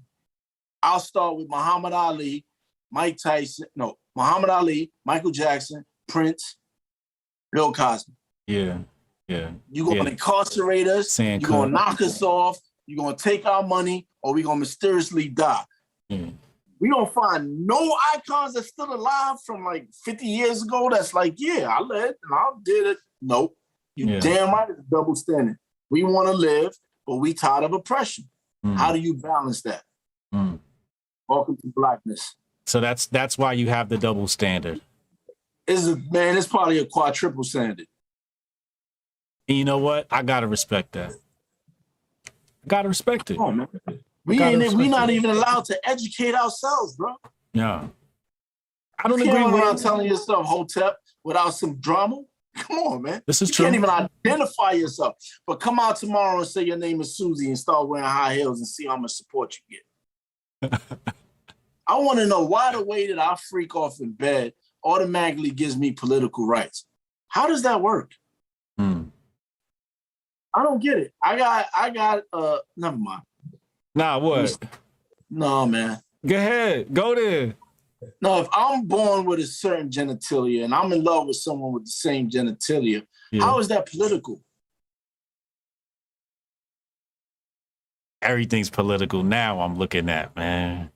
I'll start with Muhammad Ali, Muhammad Ali, Michael Jackson, Prince, Bill Cosby. Yeah. You're going to incarcerate us, you're going to knock us off, you're going to take our money, or we're going to mysteriously die. We don't find no icons that's still alive from like 50 years ago that's like, yeah, I led and I did it. Nope. You damn right it's double standard. We want to live, but we tired of oppression. How do you balance that? Welcome to blackness. So that's why you have the double standard. It's probably a quadruple standard. And you know what? I gotta respect that. I gotta respect it. Oh, man. We not even allowed to educate ourselves, bro. Yeah. I don't agree with you telling yourself Hotep without some drama. Come on, man. This is true. You can't even identify yourself. But come out tomorrow and say your name is Susie and start wearing high heels and see how much support you get. I want to know why the way that I freak off in bed automatically gives me political rights. How does that work? I don't get it. I got never mind. Nah, what? No, man. Go ahead. Go there. No, if I'm born with a certain genitalia and I'm in love with someone with the same genitalia, how is that political? Everything's political now, I'm looking at, man.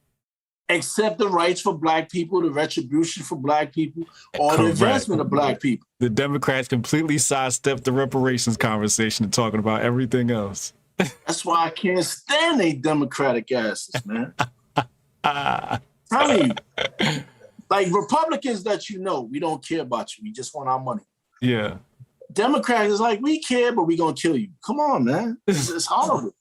Except the rights for black people, the retribution for black people, or the advancement of black people. The Democrats completely sidestepped the reparations conversation and talking about everything else. That's why I can't stand they Democratic asses, man. Tell me, like Republicans that we don't care about you. We just want our money. Yeah. Democrats is like, we care, but we gonna kill you. Come on, man. It's horrible.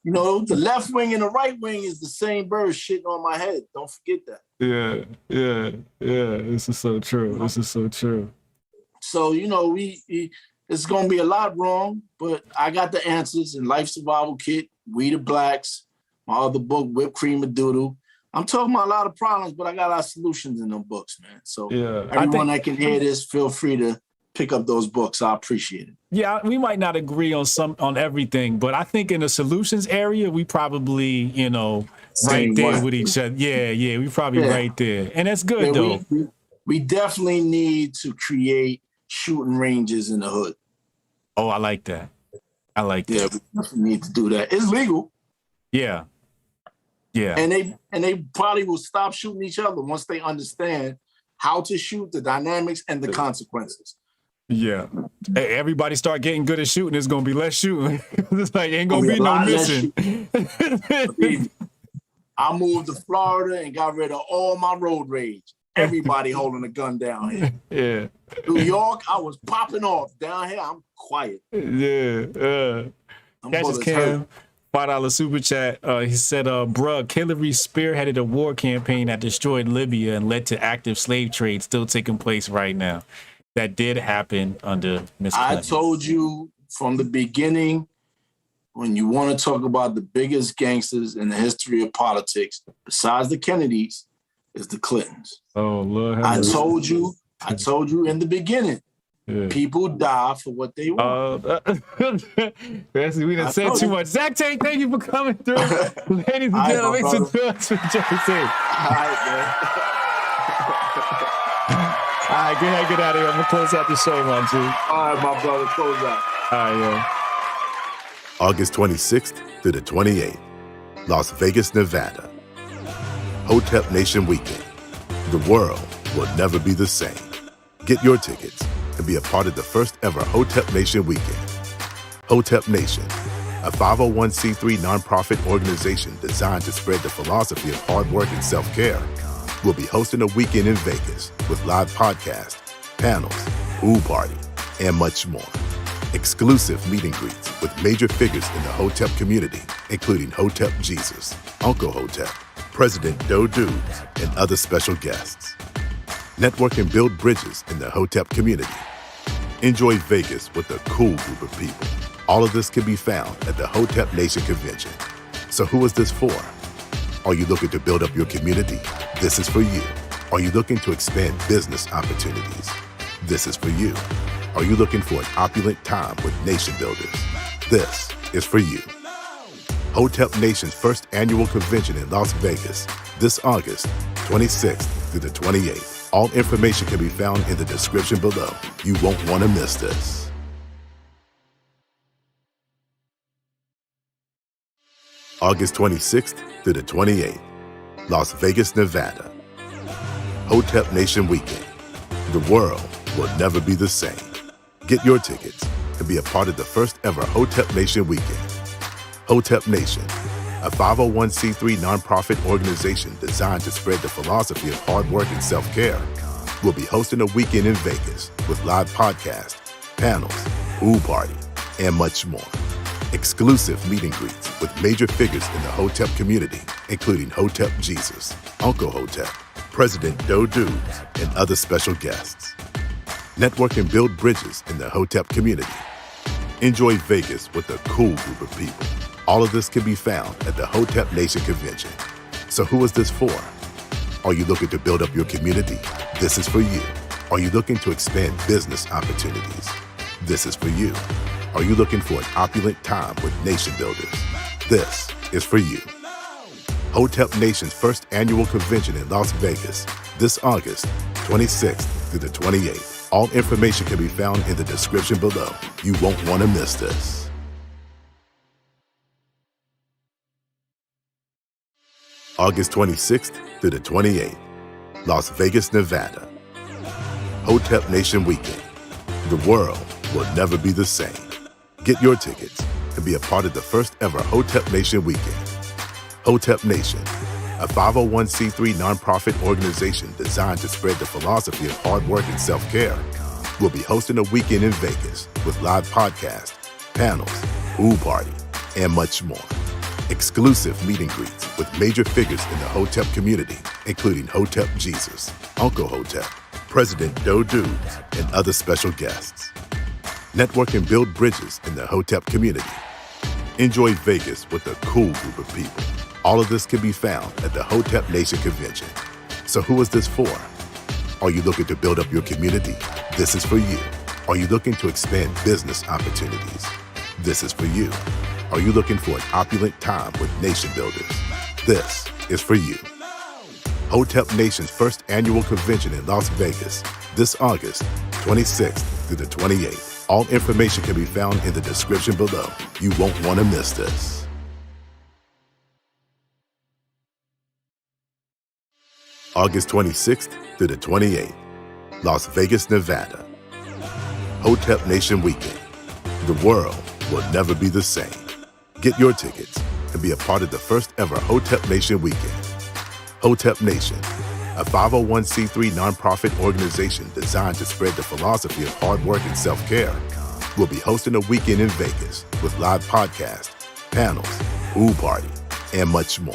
You know, the left wing and the right wing is the same bird shitting on my head. Don't forget that. Yeah. This is so true. So, you know, it's going to be a lot wrong, but I got the answers in Life Survival Kit, We the Blacks, my other book, Whipped Cream of Doodle. I'm talking about a lot of problems, but I got a lot of solutions in them books, man. So everyone that can hear this, feel free to pick up those books. I appreciate it. Yeah, we might not agree on everything, but I think in the solutions area, we probably, right there with each other. Yeah, we probably right there. And that's good, though. We definitely need to create shooting ranges in the hood. Oh, I like that. Yeah, we definitely need to do that. It's legal. Yeah. And they probably will stop shooting each other once they understand how to shoot, the dynamics, and the consequences. Yeah. Hey, everybody start getting good at shooting, there's going to be less shooting. It's like, ain't going to be no missing. I moved to Florida and got rid of all my road rage. Everybody holding a gun down here. Yeah. New York, I was popping off. Down here, I'm quiet. Yeah. That's just Cam. $5 super chat. He said, bruh, Hillary spearheaded a war campaign that destroyed Libya and led to active slave trade still taking place right now. That did happen under Miss Clinton. I told you from the beginning, when you want to talk about the biggest gangsters in the history of politics, besides the Kennedys, is the Clintons. Oh, Lord. I told you in the beginning. Yeah. People die for what they want. We done said too much. Zach Tate, thank you for coming through. Ladies and gentlemen, make some noise for Joe Tate. All right, man. All right, go ahead, get out of here. I'm going to close out the show, man, G. All right, my brother, close out. All right, yeah. August 26th through the 28th, Las Vegas, Nevada. Hotep Nation Weekend. The world will never be the same. Get your tickets and be a part of the first ever Hotep Nation Weekend. Hotep Nation, a 501c3 nonprofit organization designed to spread the philosophy of hard work and self-care, will be hosting a weekend in Vegas with live podcasts, panels, pool party, and much more. Exclusive meet and greets with major figures in the Hotep community, including Hotep Jesus, Uncle Hotep, President Doe Dubes, and other special guests. Network and build bridges in the Hotep community. Enjoy Vegas with a cool group of people. All of this can be found at the Hotep Nation Convention. So who is this for? Are you looking to build up your community? This is for you. Are you looking to expand business opportunities? This is for you. Are you looking for an opulent time with nation builders? This is for you. Hotep Nation's first annual convention in Las Vegas this August 26th through the 28th. All information can be found in the description below. You won't want to miss this. August 26th through the 28th, Las Vegas, Nevada. Hotep Nation Weekend. The world will never be the same. Get your tickets and be a part of the first ever Hotep Nation Weekend. Hotep Nation, a 501c3 nonprofit organization designed to spread the philosophy of hard work and self-care, will be hosting a weekend in Vegas with live podcasts, panels, pool party, and much more. Exclusive meet and greets with major figures in the Hotep community, including Hotep Jesus, Uncle Hotep, President Doe Dubes, and other special guests. Network and build bridges in the Hotep community. Enjoy Vegas with a cool group of people. All of this can be found at the Hotep Nation Convention. So who is this for? Are you looking to build up your community? This is for you. Are you looking to expand business opportunities? This is for you. Are you looking for an opulent time with nation builders? This is for you. Hotep Nation's first annual convention in Las Vegas this August 26th through the 28th. All information can be found in the description below. You won't want to miss this. August 26th through the 28th, Las Vegas, Nevada. Hotep Nation Weekend. The world will never be the same. Get your tickets and be a part of the first ever Hotep Nation Weekend. Hotep Nation, a 501c3 nonprofit organization designed to spread the philosophy of hard work and self-care, will be hosting a weekend in Vegas with live podcasts, panels, pool party, and much more. Exclusive meet and greets with major figures in the Hotep community, including Hotep Jesus, Uncle Hotep, President Doe Dubes, and other special guests. Network and build bridges in the Hotep community. Enjoy Vegas with a cool group of people. All of this can be found at the Hotep Nation Convention. So who is this for? Are you looking to build up your community? This is for you. Are you looking to expand business opportunities? This is for you. Are you looking for an opulent time with nation builders? This is for you. Hotep Nation's first annual convention in Las Vegas this August 26th through the 28th. All information can be found in the description below. You won't want to miss this. August 26th through the 28th, Las Vegas, Nevada. Hotep Nation Weekend. The world will never be the same. Get your tickets and be a part of the first ever Hotep Nation Weekend. Hotep Nation, a 501c3 nonprofit organization designed to spread the philosophy of hard work and self-care, will be hosting a weekend in Vegas with live podcasts, panels, pool party, and much more.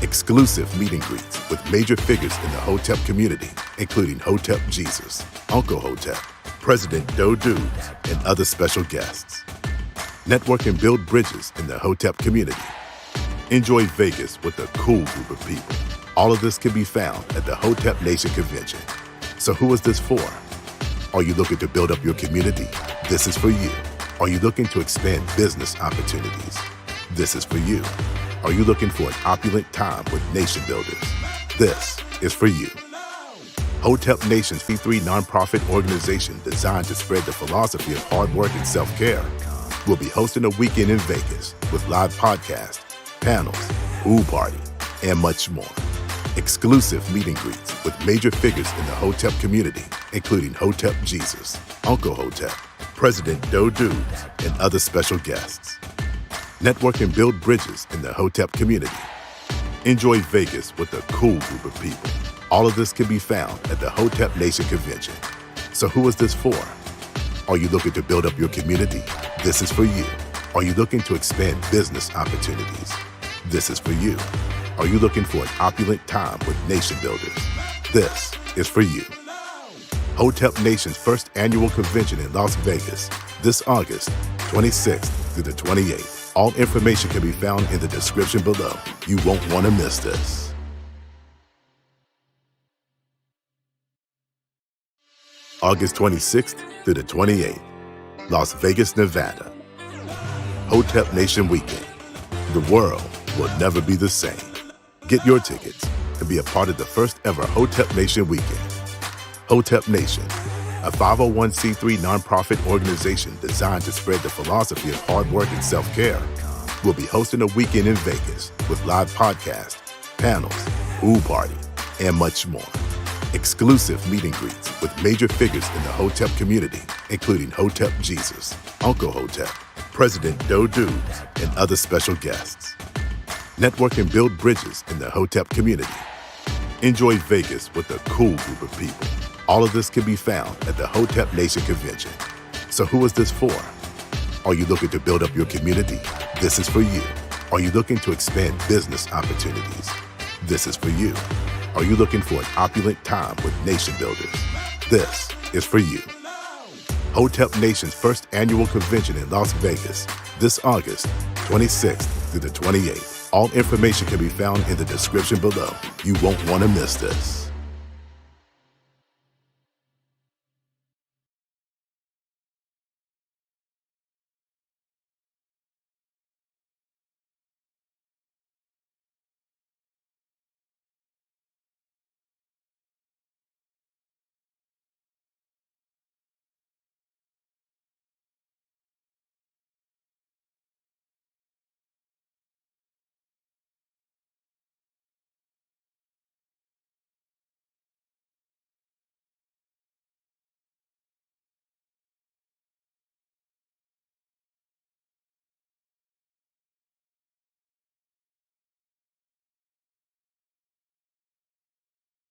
Exclusive meet and greets with major figures in the Hotep community, including Hotep Jesus, Uncle Hotep, President Doe Dubes, and other special guests. Network and build bridges in the Hotep community. Enjoy Vegas with a cool group of people. All of this can be found at the Hotep Nation Convention. So who is this for? Are you looking to build up your community? This is for you. Are you looking to expand business opportunities? This is for you. Are you looking for an opulent time with nation builders? This is for you. Hotep Nation's C3 nonprofit organization designed to spread the philosophy of hard work and self-care will be hosting a weekend in Vegas with live podcasts, panels, pool party, and much more. Exclusive meet and greets with major figures in the Hotep community, including Hotep Jesus, Uncle Hotep, President Doe Dubes, and other special guests. Network and build bridges in the Hotep community. Enjoy Vegas with a cool group of people. All of this can be found at the Hotep Nation Convention. So who is this for? Are you looking to build up your community? This is for you. Are you looking to expand business opportunities? This is for you. Are you looking for an opulent time with nation builders? This is for you. Hotep Nation's first annual convention in Las Vegas this August 26th through the 28th. All information can be found in the description below. You won't want to miss this. August 26th through the 28th, Las Vegas, Nevada. Hotep Nation Weekend. The world will never be the same. Get your tickets and be a part of the first ever Hotep Nation Weekend. Hotep Nation, a 501c3 nonprofit organization designed to spread the philosophy of hard work and self-care, will be hosting a weekend in Vegas with live podcasts, panels, pool party, and much more. Exclusive meet and greets with major figures in the Hotep community, including Hotep Jesus, Uncle Hotep, President Doe Dubes, and other special guests. Network and build bridges in the Hotep community. Enjoy Vegas with a cool group of people. All of this can be found at the Hotep Nation Convention. So who is this for? Are you looking to build up your community? This is for you. Are you looking to expand business opportunities? This is for you. Are you looking for an opulent time with nation builders? This is for you. Hotep Nation's first annual convention in Las Vegas this August 26th through the 28th. All information can be found in the description below. You won't want to miss this.